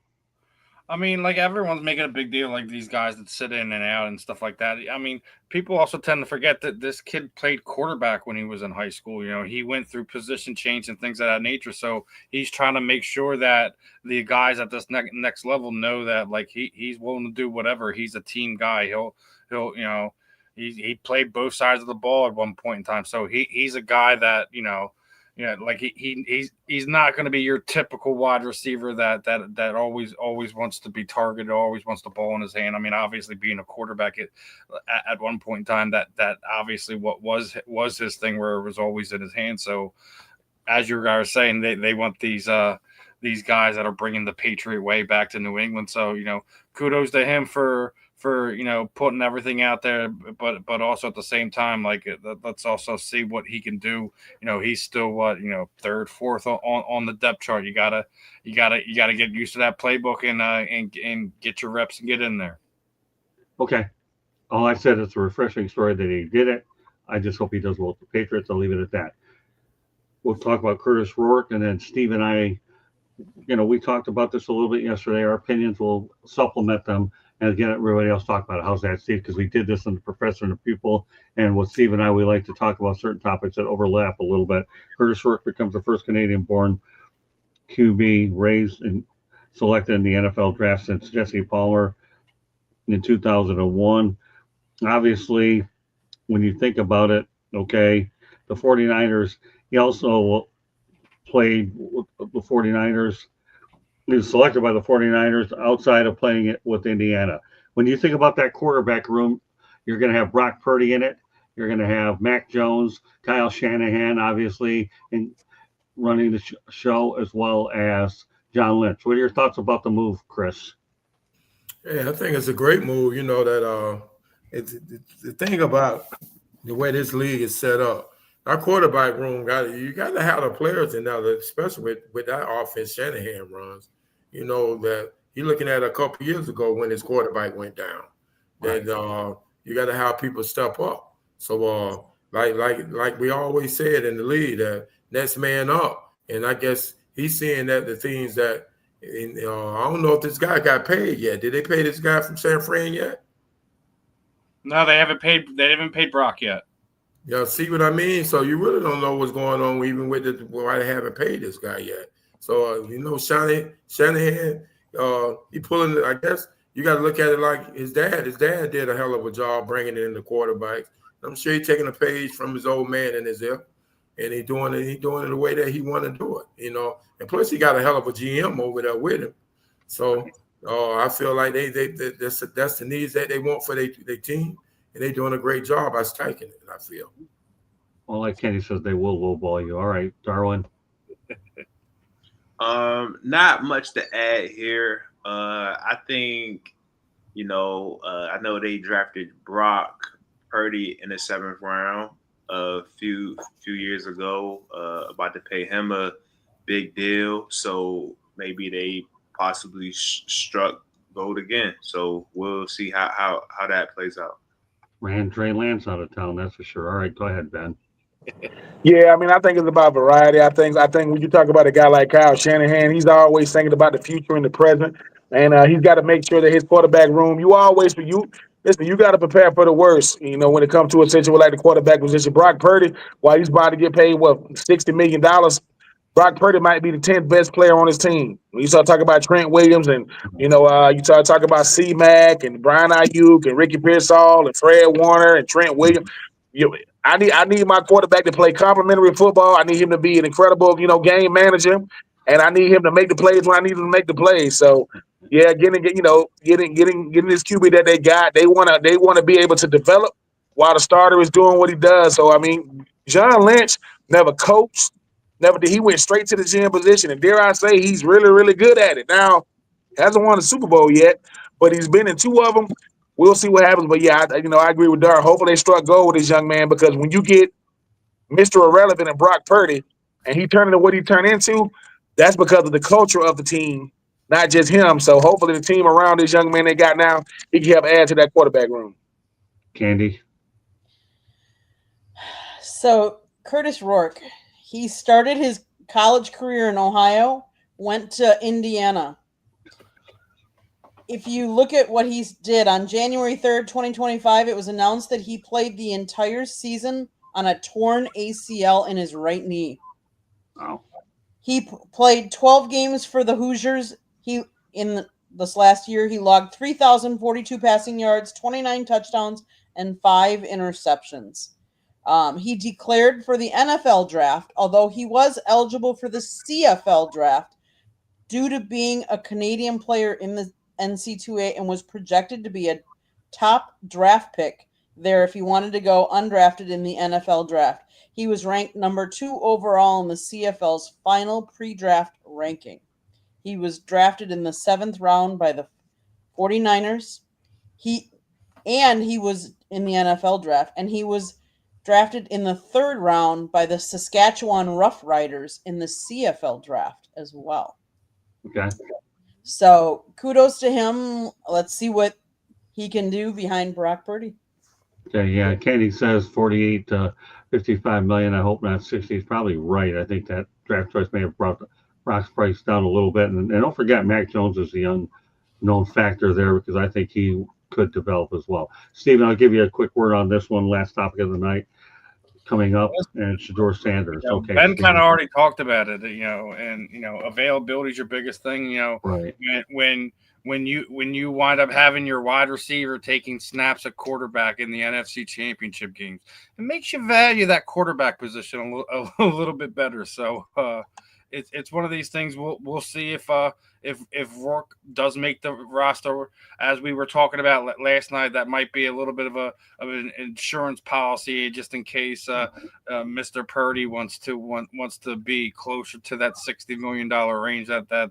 I mean, like everyone's making a big deal, like these guys that sit in and out and stuff like that. I mean, people also tend to forget that this kid played quarterback when he was in high school. You know, he went through position change and things of that nature. So he's trying to make sure that the guys at this next level know that, like, he's willing to do whatever. He's a team guy. He'll you know, he played both sides of the ball at one point in time. So he's a guy that, you know. Yeah, like he's not going to be your typical wide receiver that always wants to be targeted, always wants the ball in his hand. I mean, obviously being a quarterback at one point in time, that obviously what was his thing, where it was always in his hand. So, as you guys are saying, they want these guys that are bringing the Patriot way back to New England. So, you know, kudos to him for you know, putting everything out there, but also at the same time, like, let's also see what he can do. You know, he's still third, fourth on the depth chart. You gotta get used to that playbook and get your reps and get in there. Okay. All I said, it's a refreshing story that he did it. I just hope he does well with the Patriots. I'll leave it at that. We'll talk about Kurtis Rourke, and then Steve and I, you know, we talked about this a little bit yesterday. Our opinions will supplement them. And again, everybody else talk about it. How's that, Steve? Because we did this on the Professor and the Pupil. And with Steve and I, we like to talk about certain topics that overlap a little bit. Kurtis Rourke becomes the first Canadian-born QB raised and selected in the NFL draft since Jesse Palmer in 2001. Obviously, when you think about it, okay, the 49ers, he also played with the 49ers. He was selected by the 49ers outside of playing it with Indiana. When you think about that quarterback room, you're going to have Brock Purdy in it. You're going to have Mac Jones, Kyle Shanahan, obviously, and running the show, as well as John Lynch. What are your thoughts about the move, Chris? Yeah, I think it's a great move. You know, that it's the thing about the way this league is set up. Our quarterback room you got to have the players in there, especially with that offense Shanahan runs. You know, that you're looking at a couple years ago when his quarterback went down. That you got to have people step up. So like we always said in the league, that next man up. And I guess he's seeing that the things that I don't know if this guy got paid yet. Did they pay this guy from San Fran yet? No, they haven't paid. They haven't paid Brock yet. Yeah, see what I mean? So you really don't know what's going on even with why they haven't paid this guy yet. So, you know, Shanahan, he pulling, I guess you got to look at it like his dad. His dad did a hell of a job bringing in the quarterbacks. I'm sure he's taking a page from his old man in his ear, and he's doing it the way that he want to do it, you know. And plus he got a hell of a GM over there with him. So I feel like that's the needs that they want for their team. And they're doing a great job by striking it, I feel. Well, like Kenny says, they will lowball you. All right, Darwin. Not much to add here. I think, you know, I know they drafted Brock Purdy in the 7th round a few years ago, about to pay him a big deal. So maybe they possibly struck gold again. So we'll see how that plays out. Ran Trey Lance out of town, that's for sure. All right, go ahead, Ben. Yeah, I mean, I think it's about variety. I think when you talk about a guy like Kyle Shanahan, he's always thinking about the future and the present, and he's got to make sure that his quarterback room. You got to prepare for the worst. You know, when it comes to a situation like the quarterback position, Brock Purdy, while he's about to get paid $60 million. Brock Purdy might be the 10th best player on his team. When you start talking about Trent Williams and, you know, you start talking about C-Mac and Brian Ayuk and Ricky Pearsall and Fred Warner and Trent Williams. I need my quarterback to play complimentary football. I need him to be an incredible, you know, game manager. And I need him to make the plays when I need him to make the plays. So, yeah, getting this QB that they got, they want to be able to develop while the starter is doing what he does. So, I mean, John Lynch never coached. Never did. He went straight to the GM position, and dare I say, he's really, really good at it. Now, hasn't won a Super Bowl yet, but he's been in 2 of them. We'll see what happens. But yeah, I agree with Dar. Hopefully, they struck gold with this young man, because when you get Mr. Irrelevant and Brock Purdy, and he turned into what he turned into, that's because of the culture of the team, not just him. So hopefully, the team around this young man they got now, he can help add to that quarterback room. Candy. So Kurtis Rourke, he started his college career in Ohio, went to Indiana. If you look at what he did on January 3rd, 2025, it was announced that he played the entire season on a torn ACL in his right knee. Wow. He played 12 games for the Hoosiers. This last year, he logged 3,042 passing yards, 29 touchdowns, and 5 interceptions. He declared for the NFL draft, although he was eligible for the CFL draft due to being a Canadian player in the NC2A and was projected to be a top draft pick there if he wanted to go undrafted in the NFL draft. He was ranked number 2 overall in the CFL's final pre-draft ranking. He was drafted in the 7th round by the 49ers. He was in the NFL draft, and he was drafted in the 3rd round by the Saskatchewan Roughriders in the CFL draft as well. Okay. So kudos to him. Let's see what he can do behind Brock Purdy. Okay, yeah. Candy says 48 to 55 million. I hope not 60. He's probably right. I think that draft choice may have brought Brock's price down a little bit. And don't forget, Mac Jones is the unknown factor there because I think he could develop as well. Steven, I'll give you a quick word on this one. Last topic of the night coming up, and Shedeur Sanders. Okay, Ben kind of already talked about it, and availability is your biggest thing. Right. When you wind up having your wide receiver taking snaps at quarterback in the NFC Championship games, it makes you value that quarterback position a little bit better. So it's one of these things. We'll see if Rourke does make the roster, as we were talking about last night. That might be a little bit of an insurance policy just in case Mr. Purdy wants to be closer to that $60 million range that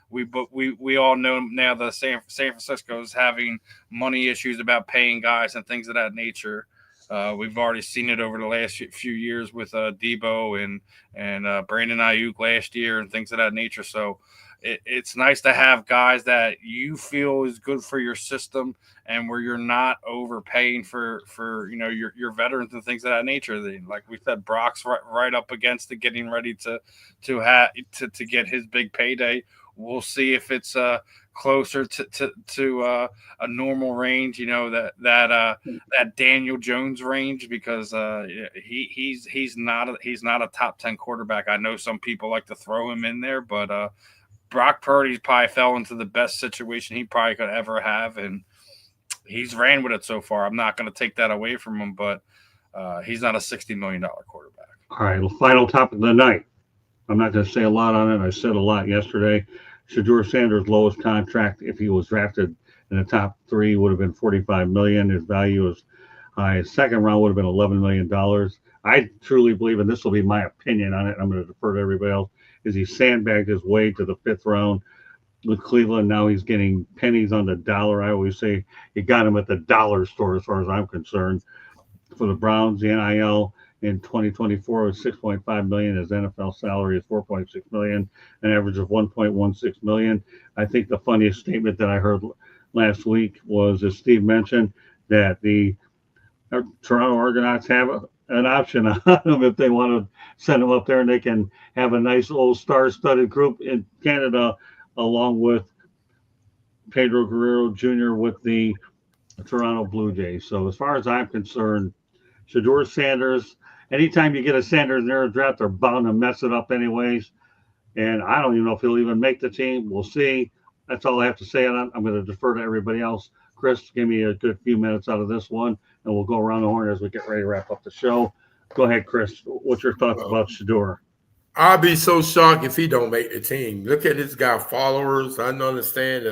we all know now. The San Francisco is having money issues about paying guys and things of that nature. We've already seen it over the last few years with Debo and Brandon Ayuk last year and things of that nature. So it's nice to have guys that you feel is good for your system and where you're not overpaying for your veterans and things of that nature. Like we said, Brock's right up against it, getting ready to get his big payday. We'll see if it's closer to a normal range, that Daniel Jones range, because he's not a top 10 quarterback. I know some people like to throw him in there, but Brock Purdy probably fell into the best situation he probably could ever have, and he's ran with it so far. I'm not going to take that away from him, but he's not a $60 million quarterback. All right, well, final topic of the night. I'm not going to say a lot on it. I said a lot yesterday. Shedeur Sanders' lowest contract, if he was drafted in the top 3, would have been $45 million. His value is high. His second round would have been $11 million. I truly believe, and this will be my opinion on it, I'm going to defer to everybody else, is he sandbagged his way to the 5th round with Cleveland. Now he's getting pennies on the dollar. I always say you got him at the dollar store as far as I'm concerned. For the Browns, the NIL in 2024 was $6.5 million. His NFL salary is $4.6 million, an average of $1.16 million. I think the funniest statement that I heard last week was, as Steve mentioned, that the Toronto Argonauts have an option on him if they want to send him up there, and they can have a nice old star-studded group in Canada along with Pedro Guerrero Jr. with the Toronto Blue Jays. So as far as I'm concerned, Shedeur Sanders, anytime you get a Sanders in their draft, they're bound to mess it up anyways. And I don't even know if he'll even make the team. We'll see. That's all I have to say on it. I'm going to defer to everybody else. Chris, give me a good few minutes out of this one, and we'll go around the horn as we get ready to wrap up the show. Go ahead, Chris. What's your thoughts about Shedeur? I'll be so shocked if he don't make the team. Look at this guy, followers. I don't understand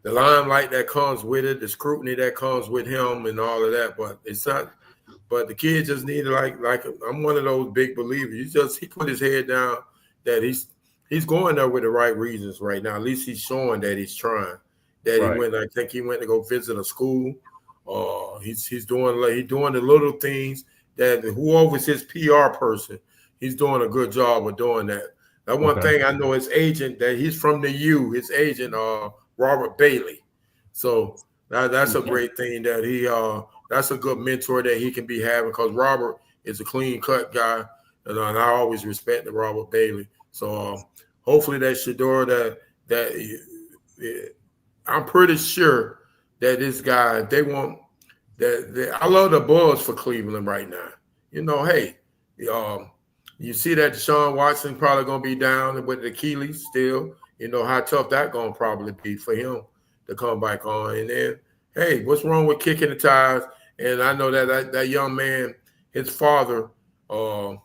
the limelight that comes with it, the scrutiny that comes with him and all of that, but it's not. But the kid just needed like I'm one of those big believers. He put his head down that he's going there with the right reasons right now. At least he's showing that he's trying. That right. I think he went to go visit a school. He's doing the little things that whoever's his PR person, he's doing a good job of doing that. That one thing I know, his agent, that he's from the U, his agent, Robert Bailey. So That's a great thing that he that's a good mentor that he can be having, because Robert is a clean cut guy, and I always respect the Robert Bailey. So hopefully that Shedeur that I'm pretty sure that this guy, they want that. I love the buzz for Cleveland right now. You know, hey, you see that Deshaun Watson probably gonna be down with the Achilles still. You know how tough that gonna probably be for him to come back on. And then, hey, what's wrong with kicking the tires? And I know that young man, his father, gonna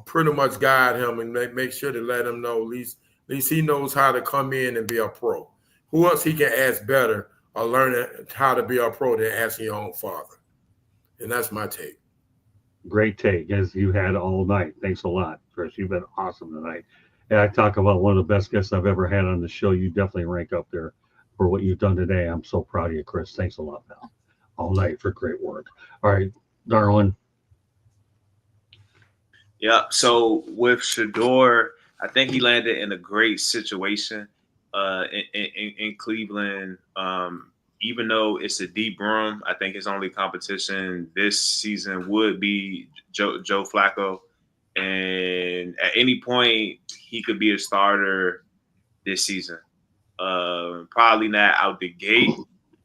pretty much guide him and make sure to let him know at least he knows how to come in and be a pro. Who else he can ask better or learn how to be a pro than asking your own father? And that's my take. Great take, as you had all night. Thanks a lot, Chris. You've been awesome tonight. And I talk about one of the best guests I've ever had on the show. You definitely rank up there for what you've done today. I'm so proud of you, Chris. Thanks a lot, pal. All night for great work. All right, Darwin. Yeah. So with Shedeur, I think he landed in a great situation in Cleveland. Even though it's a deep room, I think his only competition this season would be Joe Flacco. And at any point, he could be a starter this season. Probably not out the gate,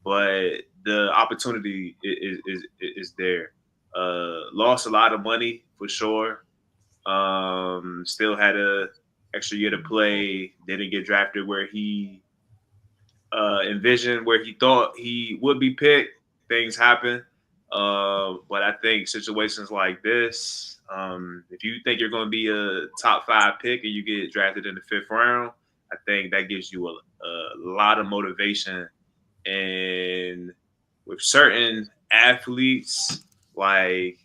but the opportunity is there. Lost a lot of money for sure. Still had a extra year to play. Didn't get drafted where he envisioned, where he thought he would be picked. Things happen. But I think situations like this, if you think you're going to be a top 5 pick and you get drafted in the 5th round, I think that gives you a lot of motivation. And with certain athletes, like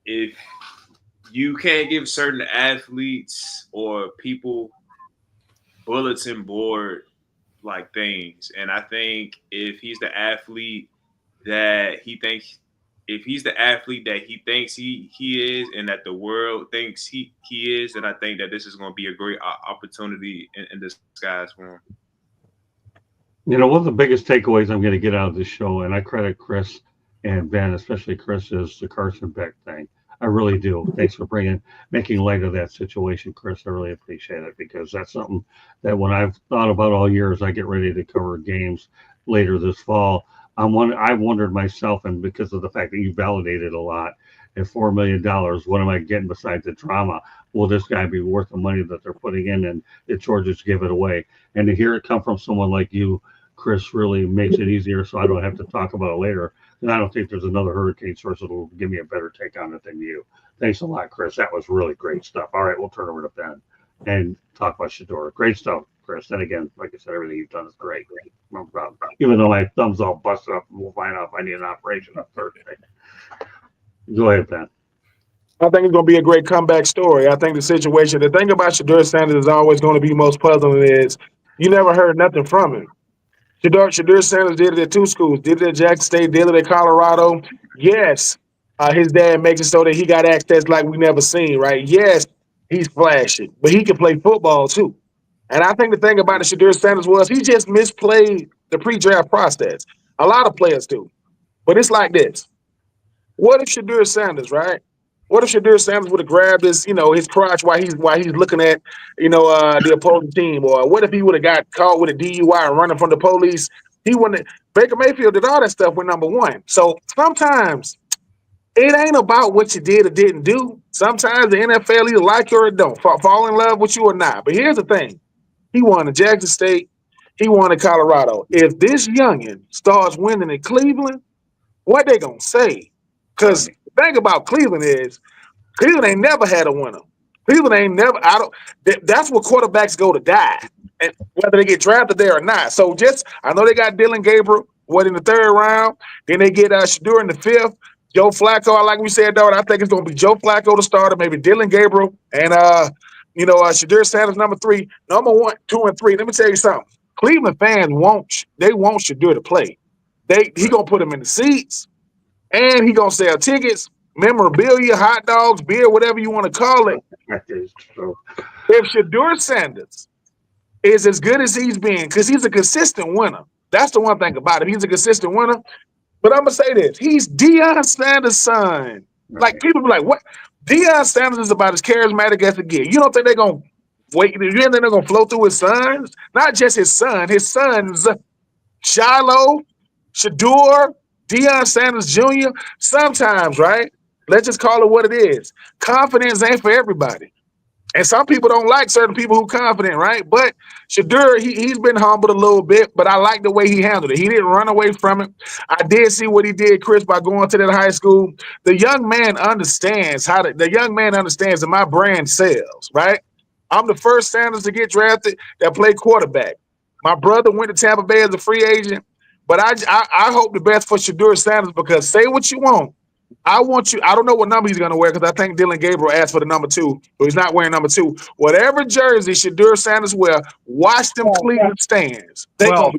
if you can't give certain athletes or people bulletin board like things, and I think if he's the athlete that he thinks, if he's the athlete that he thinks he is, and that the world thinks he is, then I think that this is going to be a great opportunity in disguise for him. You know, one of the biggest takeaways I'm going to get out of this show, and I credit Chris and Ben, especially Chris, is the Carson Beck thing. I really do. Thanks for making light of that situation, Chris. I really appreciate it, because that's something that when I've thought about all year as I get ready to cover games later this fall, I wondered myself, and because of the fact that you validated a lot, at $4 million, what am I getting besides the drama? Will this guy be worth the money that they're putting in, and the Chargers give it away? And to hear it come from someone like you, Chris, really makes it easier, so I don't have to talk about it later. And I don't think there's another hurricane source that will give me a better take on it than you. Thanks a lot, Chris. That was really great stuff. All right, we'll turn over to Ben and talk about Shedeur. Great stuff, Chris. And again, like I said, everything you've done is great. No problem. Even though my thumb's all busted up, and we'll find out if I need an operation on Thursday. Go ahead, Ben. I think it's going to be a great comeback story. I think the thing about Shedeur Sanders is always going to be most puzzling is you never heard nothing from him. Shedeur Sanders did it at 2 schools, did it at Jackson State, did it at Colorado. Yes, his dad makes it so that he got access like we never seen, right? Yes, he's flashing, but he can play football too. And I think the thing about Shedeur Sanders was he just misplayed the pre-draft process. A lot of players do. But it's like this. What if Shedeur Sanders, right? What if Shedeur Sanders would have grabbed his crotch while he's looking at, the opposing team? Or what if he would have got caught with a DUI and running from the police? He wouldn't. Baker Mayfield did all that stuff with number 1. So sometimes it ain't about what you did or didn't do. Sometimes the NFL either like you or don't, fall in love with you or not. But here's the thing. He won at Jackson State. He won at Colorado. If this youngin starts winning in Cleveland, what they going to say? Because the thing about Cleveland is Cleveland ain't never had a winner. Cleveland ain't never. That's where quarterbacks go to die, and whether they get drafted there or not. So I know they got Dylan Gabriel in the 3rd round. Then they get Shedeur in the 5th. Joe Flacco, like we said, though, I think it's going to be Joe Flacco to starter, maybe Dylan Gabriel, and Shedeur Sanders number 3, number 1, 2, and 3. Let me tell you something. Cleveland fans want Shedeur to play. He gonna put him in the seats. And he gonna sell tickets, memorabilia, hot dogs, beer, whatever you want to call it. That is true. If Shedeur Sanders is as good as he's been, because he's a consistent winner. That's the one thing about him. He's a consistent winner. But I'm gonna say this: he's Deion Sanders' son. Like people be like, "What?" Deion Sanders is about as charismatic as it get. You don't think they're gonna wait? You don't think they're gonna flow through his sons? Not just his sons, Shiloh, Shedeur, Deion Sanders Jr. Sometimes, right? Let's just call it what it is. Confidence ain't for everybody. And some people don't like certain people who confident, right? But Shedeur, he's been humbled a little bit, but I like the way he handled it. He didn't run away from it. I did see what he did, Chris, by going to that high school. The young man understands that my brand sells, right? I'm the first Sanders to get drafted that played quarterback. My brother went to Tampa Bay as a free agent, but I hope the best for Shedeur Sanders because say what you want. I want you. I don't know what number he's going to wear because I think Dylan Gabriel asked for the number 2, but he's not wearing number 2. Whatever jersey Shedeur Sanders wear, watch them Cleveland stands. They Well,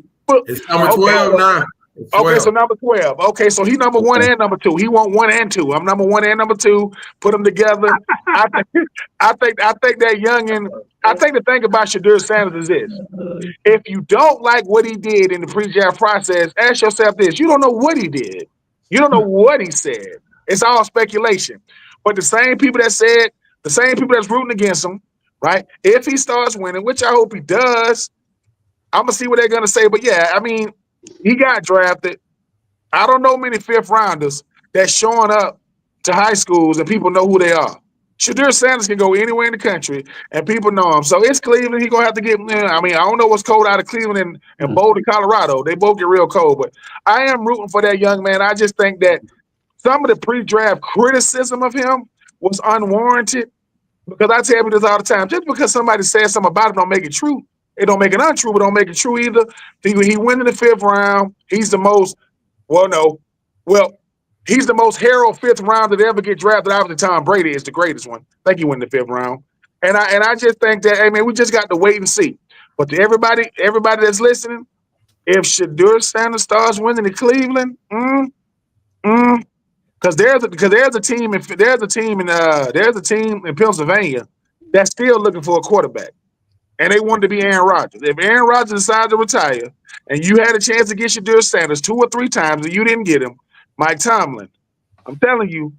it's number 12 now. It's 12. Okay, so number 12. Okay, so he number 1 and number 2. He want 1 and 2. I'm number 1 and number 2. Put them together. I think that youngin. I think the thing about Shedeur Sanders is this: if you don't like what he did in the pre-draft process, ask yourself this: you don't know what he did. You don't know what he said. It's all speculation. But the same people that's rooting against him, right? If he starts winning, which I hope he does, I'm gonna see what they're gonna say. But yeah, I mean, he got drafted. I don't know many 5th rounders that's showing up to high schools and people know who they are. Shedeur Sanders can go anywhere in the country and people know him. So it's Cleveland. He gonna have to get. I mean, I don't know what's cold out of Cleveland and Boulder, Colorado. They both get real cold. But I am rooting for that young man. I just think that some of the pre-draft criticism of him was unwarranted because I tell you this all the time. Just because somebody says something about it don't make it true. It don't make it untrue, but don't make it true either. He went in the 5th round. He's the most, he's the most heralded 5th round that ever get drafted. Obviously, Tom Brady is the greatest one. I think he went in the 5th round. And I just think that, hey, man, we just got to wait and see. But to everybody that's listening, if Shedeur Sanders starts winning in Cleveland, because there's a team in Pennsylvania that's still looking for a quarterback, and they wanted to be Aaron Rodgers. If Aaron Rodgers decided to retire, and you had a chance to get Shedeur Sanders 2 or 3 times and you didn't get him, Mike Tomlin, I'm telling you,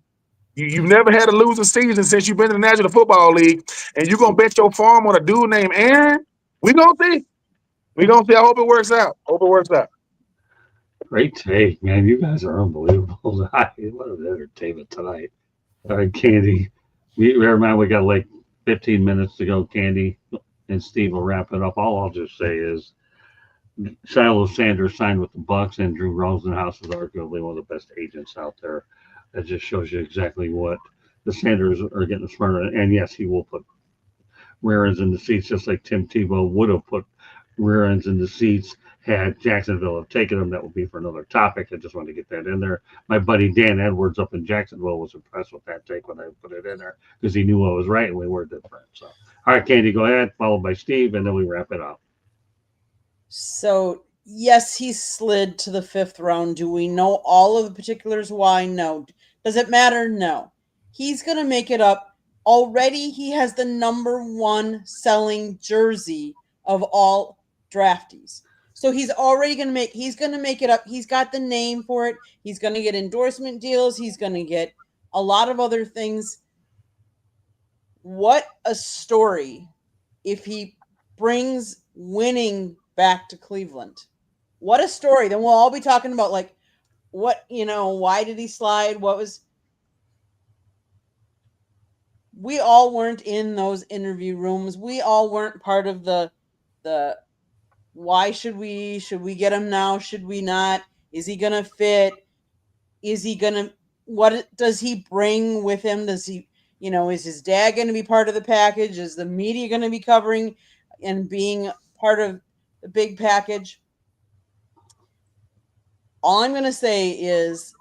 you've never had a losing season since you've been in the National Football League, and you're gonna bet your farm on a dude named Aaron. We gonna see. I hope it works out. Great take, man. You guys are unbelievable. What an entertainment tonight. All right, Candy. Bear in mind, we got like 15 minutes to go, Candy, and Steve will wrap it up. All I'll just say is Shiloh Sanders signed with the Bucks, and Drew Rosenhaus is arguably one of the best agents out there. That just shows you exactly what the Sanders are getting smarter. And yes, he will put rear ends in the seats, just like Tim Tebow would have put rear ends in the seats had Jacksonville have taken him. That would be for another topic. I just wanted to get that in there. My buddy Dan Edwards up in Jacksonville was impressed with that take when I put it in there because he knew I was right and we were different. So, all right, Candy, go ahead, followed by Steve, and then we wrap it up. So, yes, he slid to the 5th round. Do we know all of the particulars why? No. Does it matter? No. He's going to make it up. Already, he has the number 1 selling jersey of all draftees. So he's already going to make it up. He's got the name for it. He's going to get endorsement deals. He's going to get a lot of other things. What a story if he brings winning back to Cleveland. What a story. Then we'll all be talking about like why did he slide? We all weren't in those interview rooms. We all weren't part of the why should we get him now? Should we not? Is he going to fit? What does he bring with him? Does he, is his dad going to be part of the package? Is the media going to be covering and being part of the big package? All I'm going to say is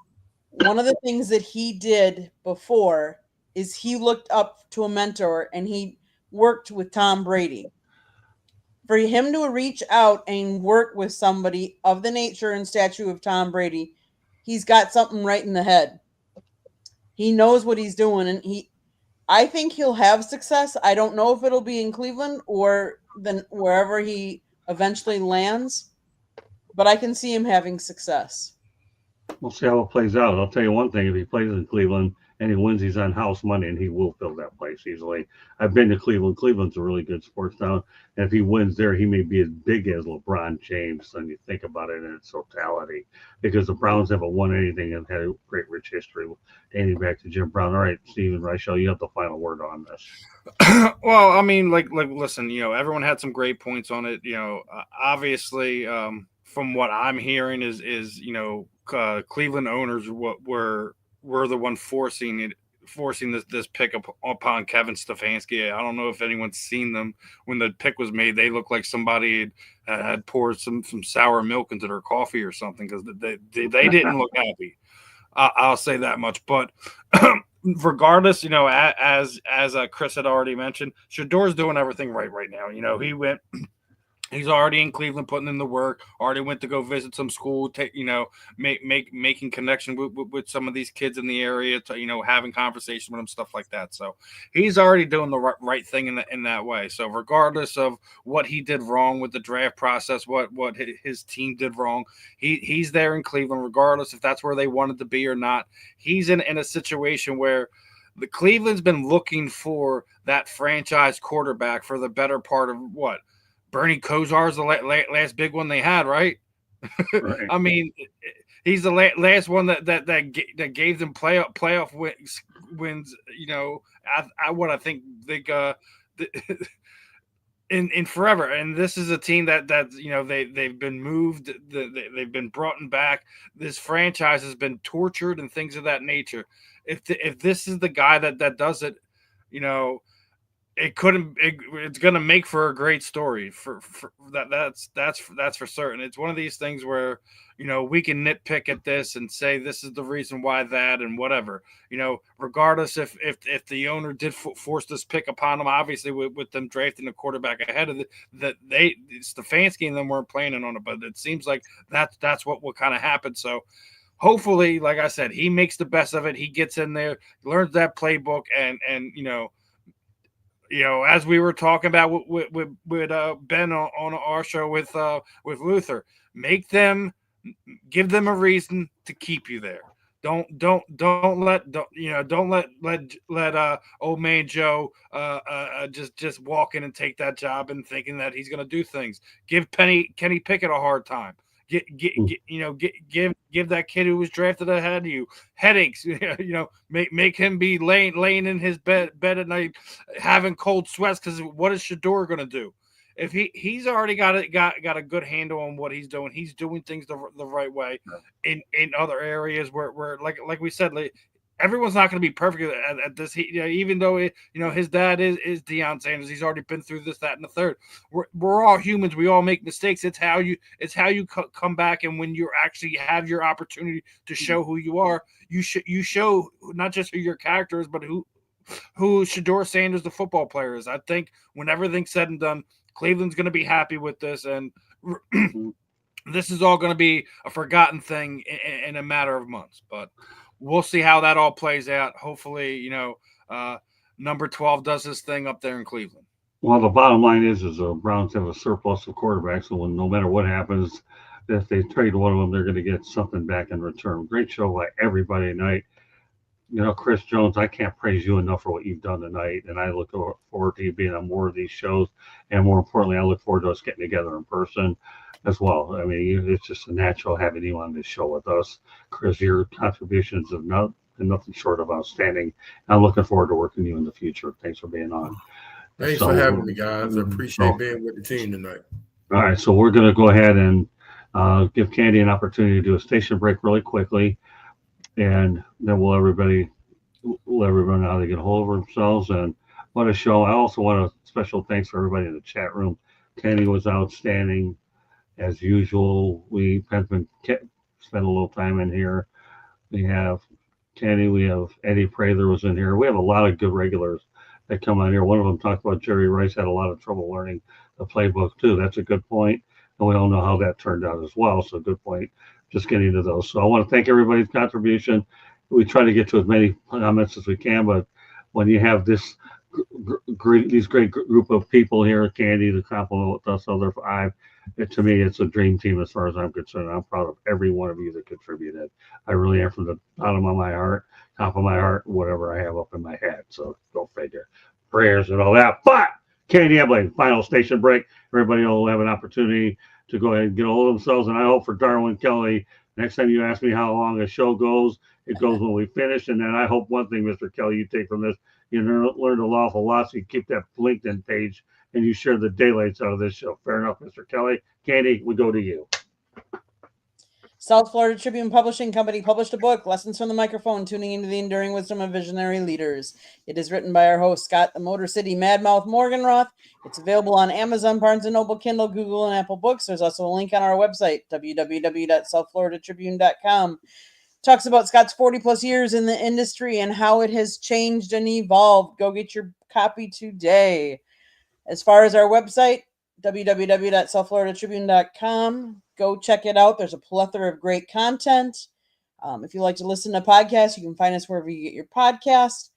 one of the things that he did before is he looked up to a mentor and he worked with Tom Brady. For him to reach out and work with somebody of the nature and stature of Tom Brady, he's got something right in the head. He knows what he's doing, and I think he'll have success. I don't know if it'll be in Cleveland or then wherever he eventually lands. but I can see him having success. We'll see how it plays out. I'll tell you one thing: if he plays in Cleveland and he wins, he's on house money, and he will fill that place easily. I've been to Cleveland. Cleveland's a really good sports town, and if he wins there, he may be as big as LeBron James when you think about it in its totality, because the Browns haven't won anything and had a great, rich history dating back to Jim Brown. All right, Stephen Reichel, you have the final word on this. Well, I mean, listen, everyone had some great points on it. Obviously, from what I'm hearing is Cleveland owners were the one forcing this pick upon Kevin Stefanski. I don't know if anyone's seen them when the pick was made. They look like somebody had poured some sour milk into their coffee or something, because they didn't look happy. I'll say that much. But regardless, as Chris had already mentioned, Shedeur's doing everything right now. He's already in Cleveland, putting in the work. Already went to go visit some school. Making connection with some of these kids in the area. Having conversation with them, stuff like that. So he's already doing the right thing in that way. So regardless of what he did wrong with the draft process, what his team did wrong, he's there in Cleveland. Regardless if that's where they wanted to be or not, he's in a situation where the Cleveland's been looking for that franchise quarterback for the better part of what. Bernie Kosar's the last big one they had, right? Right. I mean, he's the last one that gave them playoff wins. I think in forever. And this is a team that they've been moved, they've been brought back. This franchise has been tortured and things of that nature. If this is the guy that does it, it's going to make for a great story for that's for certain. It's one of these things where, we can nitpick at this and say, this is the reason why that and whatever, regardless if the owner did force this pick upon them, obviously with them drafting a quarterback ahead of Stefanski and them weren't planning on it, but it seems like that's what kind of happened. So hopefully, like I said, he makes the best of it. He gets in there, learns that playbook, and as we were talking about with Ben on our show with Luther, give them a reason to keep you there. Don't let old man Joe just walk in and take that job and thinking that he's going to do things. Give Kenny Pickett a hard time. Give that kid who was drafted ahead of you headaches. Make him be laying in his bed at night having cold sweats, because what is Shedeur going to do? If he's already got a good handle on what he's doing, he's doing things the right way. In other areas where like we said, everyone's not going to be perfect at this. Even though his dad is Deion Sanders, he's already been through this, that, and the third. We're all humans. We all make mistakes. It's how you come back, and when you actually have your opportunity to show who you are, you show not just who your character is, but who Shedeur Sanders, the football player, is. I think when everything's said and done, Cleveland's going to be happy with this, and this is all going to be a forgotten thing in a matter of months. But we'll see how that all plays out. Hopefully, number 12 does his thing up there in Cleveland. Well, the bottom line is the Browns have a surplus of quarterbacks, so no matter what happens, if they trade one of them, they're going to get something back in return. Great show by everybody tonight. Chris Jones, I can't praise you enough for what you've done tonight, and I look forward to you being on more of these shows, and more importantly, I look forward to us getting together in person as well. I mean, it's just a natural having you on this show with us. Chris, your contributions have been nothing short of outstanding. I'm looking forward to working with you in the future. Thanks for being on. Thanks for having me, guys. I appreciate being with the team tonight. All right, so we're going to go ahead and give Candy an opportunity to do a station break really quickly, and then we'll let everybody know how they get a hold of themselves. And what a show. I also want a special thanks for everybody in the chat room. Candy was outstanding. As usual, we have been spent a little time in here. We have Kenny, we have Eddie Prather was in here. We have a lot of good regulars that come on here. One of them talked about Jerry Rice had a lot of trouble learning the playbook too. That's a good point. And we all know how that turned out as well. So good point. Just getting to those. So I want to thank everybody's contribution. We try to get to as many comments as we can, but when you have this these great group of people here, Candy, to compliment with us other five. To me, it's a dream team as far as I'm concerned. I'm proud of every one of you that contributed. I really am, from the bottom of my heart, top of my heart, whatever I have up in my head. So go figure. Prayers and all that. But Candy Ebling, final station break. Everybody will have an opportunity to go ahead and get a hold of themselves. And I hope for Darwin Kelly, next time you ask me how long a show goes, it goes when we finish. And then I hope one thing, Mr. Kelly, you take from this, you learned an awful lot, so you keep that LinkedIn page and you share the daylights out of this show. Fair enough, Mr. Kelly. Candy, we go to you. South Florida Tribune Publishing Company published a book, Lessons from the Microphone, Tuning into the Enduring Wisdom of Visionary Leaders. It is written by our host, Scott the Motor City Madmouth Morganroth. It's available on Amazon, Barnes & Noble, Kindle, Google, and Apple Books. There's also a link on our website, www.southfloridatribune.com. Talks about Scott's 40-plus years in the industry and how it has changed and evolved. Go get your copy today. As far as our website, www.southfloridatribune.com. Go check it out. There's a plethora of great content. If you like to listen to podcasts, you can find us wherever you get your podcast.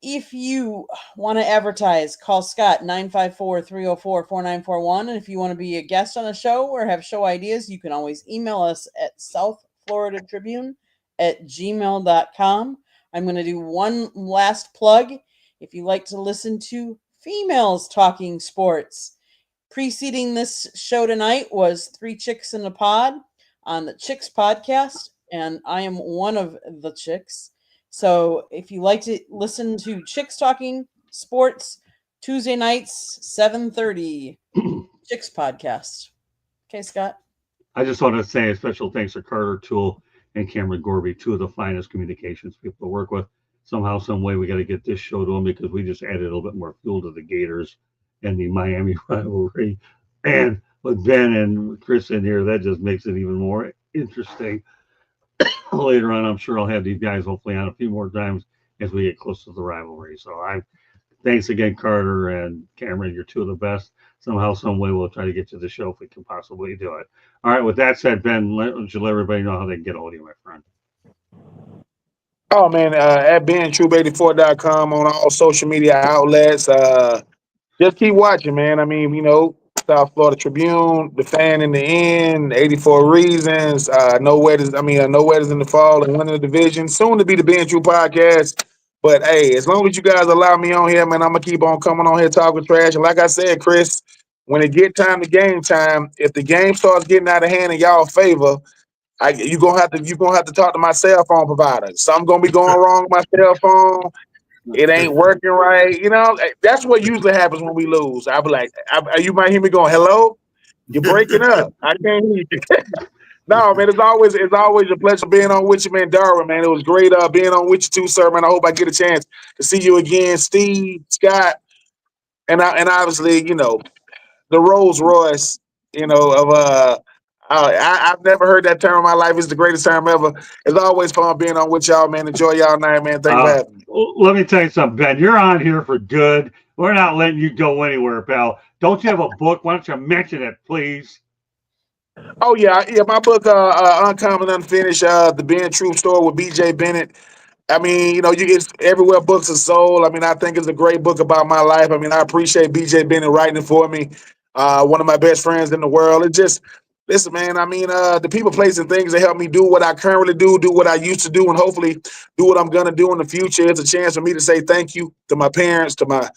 If you want to advertise, call Scott 954-304-4941. And if you want to be a guest on the show or have show ideas, you can always email us at southfloridatribune@gmail.com. I'm going to do one last plug. If you like to listen to females talking sports, preceding this show tonight was Three Chicks in a Pod on the Chicks podcast, and I am one of the chicks. So if you like to listen to Chicks Talking Sports, Tuesday nights, 7:30, Chicks podcast. Okay, Scott? I just want to say a special thanks to Carter Toole and Cameron Gorby, two of the finest communications people to work with. Somehow, some way, we got to get this show to them, because we just added a little bit more fuel to the Gators and the Miami rivalry. And with Ben and Chris in here, that just makes it even more interesting. Later on, I'm sure I'll have these guys hopefully on a few more times as we get close to the rivalry. So thanks again, Carter and Cameron. You're two of the best. Somehow, some way, we'll try to get you the show if we can possibly do it. All right, with that said, Ben, let everybody know how they can get a hold of you, my friend. Oh, man, at BenTroop84.com on all social media outlets. Just keep watching, man. I mean, South Florida Tribune, the Fan in the End, 84 Reasons, No Wetters in the Fall and winning the division. Soon to be the Ben Troop podcast. But, hey, as long as you guys allow me on here, man, I'm going to keep on coming on here talking trash. And like I said, Chris, when it get time to game time, if the game starts getting out of hand in y'all favor, you're gonna have to talk to my cell phone provider. Something gonna be going wrong with my cell phone. It ain't working right. That's what usually happens when we lose. I'll be like, you might hear me going, "Hello, you're breaking up. I can't hear you." No, man, it's always a pleasure being on with you, man. Darwin, man, it was great being on with you too, sir, man. I hope I get a chance to see you again, Steve, Scott, and obviously, the Rolls Royce, of I've never heard that term in my life. It's the greatest term ever. It's always fun being on with y'all, man. Enjoy y'all night, man. Thanks for having me. Let me tell you something, Ben. You're on here for good. We're not letting you go anywhere, pal. Don't you have a book? Why don't you mention it, please? Oh, yeah. My book, Uncommon Unfinished, The Ben Troop Store with B.J. Bennett. I mean, it's everywhere books are sold. I mean, I think it's a great book about my life. I mean, I appreciate B.J. Bennett writing it for me. One of my best friends in the world. It just, listen, man, I mean, the people, places, and things that help me do what I currently do what I used to do, and hopefully do what I'm going to do in the future. It's a chance for me to say thank you to my parents, to my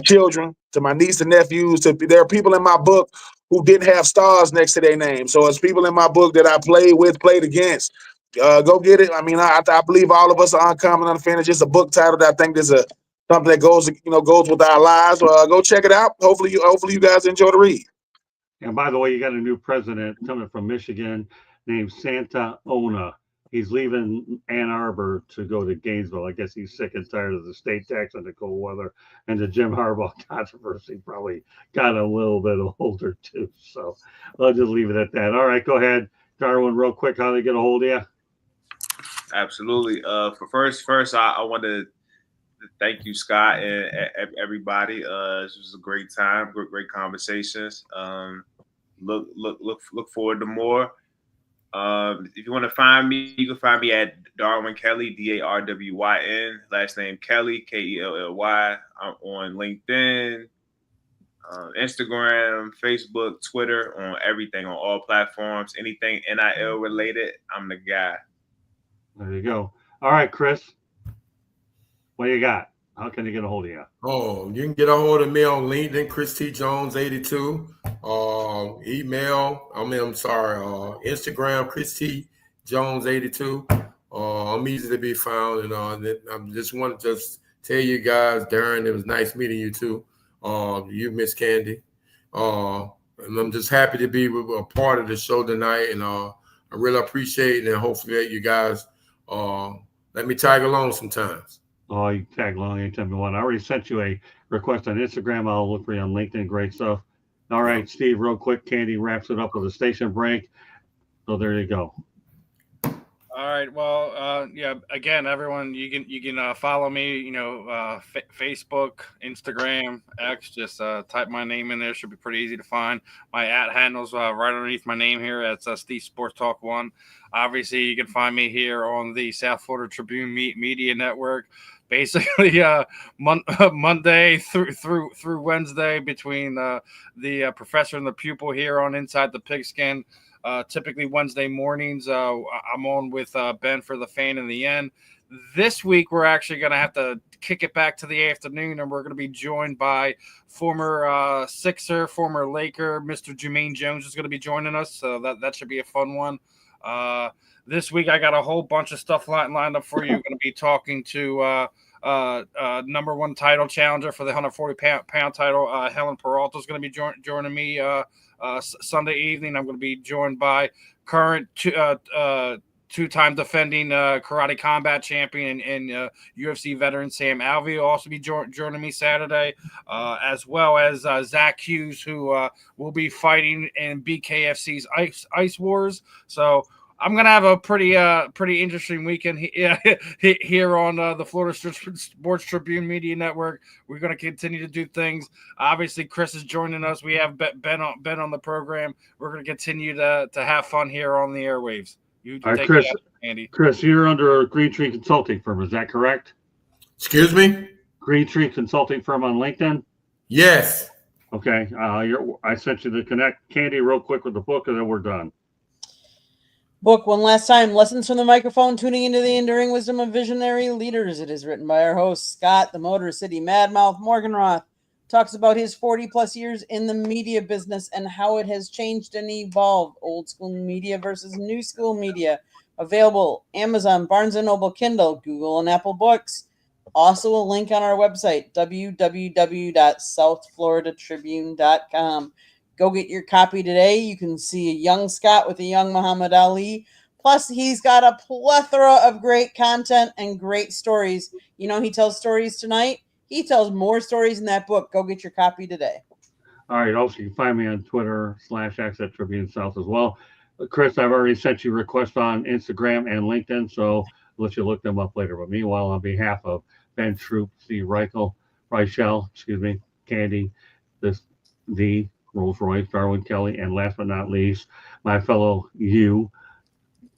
children, to my niece and nephews. There are people in my book who didn't have stars next to their name. So it's people in my book that I played against. Go get it. I mean, I believe all of us are uncommon, unfinished. It's a book title that I think there's something that goes with our lives. Go check it out. Hopefully you guys enjoy the read. And by the way, you got a new president coming from Michigan named Santa Ona. He's leaving Ann Arbor to go to Gainesville. I guess he's sick and tired of the state tax and the cold weather, and the Jim Harbaugh controversy probably got a little bit older too. So I'll just leave it at that. All right, go ahead, Darwin, real quick, how they get a hold of you? Absolutely. For first, I want to thank you, Scott, and everybody. This was a great time, great conversations. Look forward to more. If you want to find me, you can find me at Darwin Kelly, DARWYN. Last name Kelly, KELLY. I'm on LinkedIn, Instagram, Facebook, Twitter, on everything, on all platforms. Anything NIL related, I'm the guy. There you go. All right, Chris. What do you got? How can you get a hold of you? Oh, you can get a hold of me on LinkedIn, Chris T. Jones 82. Instagram, Chris T. Jones 82. I'm easy to be found, and I just want to just tell you guys, Darren, it was nice meeting you too. You, Miss Candy, and I'm just happy to be a part of the show tonight, and I really appreciate it, and hopefully you guys let me tag along sometimes. Oh, you tag along anytime you want. I already sent you a request on Instagram. I'll look for you on LinkedIn. Great stuff. All right, Steve, real quick. Candy wraps it up with a station break. So there you go. All right. Well, yeah. Again, everyone, you can follow me. Facebook, Instagram, X. Just type my name in there. Should be pretty easy to find. My @handle's right underneath my name here. That's Steve Sports Talk 1. Obviously, you can find me here on the South Florida Tribune Media Network. Basically, Monday through Wednesday between the professor and the pupil here on Inside the Pigskin. Typically Wednesday mornings, I'm on with Ben for the Fan in the End. This week, we're actually going to have to kick it back to the afternoon, and we're going to be joined by former Sixer, former Laker, Mr. Jermaine Jones is going to be joining us, so that should be a fun one. This week, I got a whole bunch of stuff lined up for you. We're going to be talking to number one title challenger for the 140-pound title. Helen Peralta is going to be joining me Sunday evening. I'm going to be joined by current two-time defending karate combat champion and UFC veteran Sam Alvey will also be joining me Saturday, as well as Zach Hughes, who will be fighting in BKFC's Ice Wars. So I'm going to have a pretty interesting weekend here on the Florida Sports Tribune Media Network. We're going to continue to do things. Obviously, Chris is joining us. We have Ben on the program. We're going to continue to have fun here on the airwaves. All right, Chris, Andy. Chris, you're under a Green Tree Consulting Firm. Is that correct? Excuse me? Green Tree Consulting Firm on LinkedIn? Yes. Okay. I sent you to connect Candy real quick with the book, and then we're done. Book one last time. Lessons from the Microphone, tuning into the enduring wisdom of visionary leaders. It is written by our host, Scott, the Motor City Madmouth Morganroth. Talks about his 40-plus years in the media business and how it has changed and evolved. Old school media versus new school media. Available Amazon, Barnes & Noble, Kindle, Google, and Apple Books. Also a link on our website, www.southfloridatribune.com. Go get your copy today. You can see a young Scott with a young Muhammad Ali. Plus, he's got a plethora of great content and great stories. You know, he tells stories tonight. He tells more stories in that book. Go get your copy today. All right. Also, you can find me on Twitter /X at Tribune South as well. Chris, I've already sent you requests on Instagram and LinkedIn, so I'll let you look them up later. But meanwhile, on behalf of Ben Troop, Steve Reichel, Candy, the Rolls Royce, Darwin Kelly, and last but not least, my fellow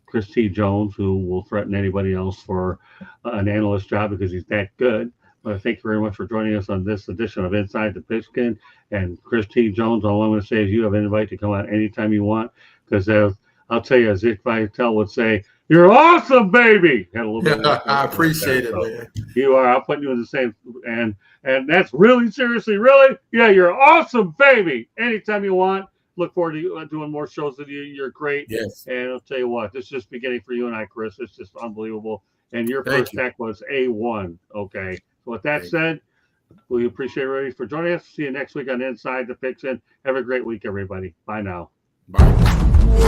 Chris T. Jones, who will threaten anybody else for an analyst job because he's that good. But thank you very much for joining us on this edition of Inside the Pigskin. And Chris T. Jones, all I'm going to say is you have an invite to come out anytime you want, because I'll tell you, as Vic Vitale would say, "You're awesome, baby." Had a little bit I appreciate it, man. You are. I'll put you in the same. And that's really seriously, really? Yeah, you're awesome, baby. Anytime you want. Look forward to doing more shows with you. You're great. Yes. And I'll tell you what, this is just beginning for you and I, Chris. It's just unbelievable. And your first deck was A1. Okay. So with that said, we appreciate everybody for joining us. See you next week on Inside the Pigskin. Have a great week, everybody. Bye now. Bye.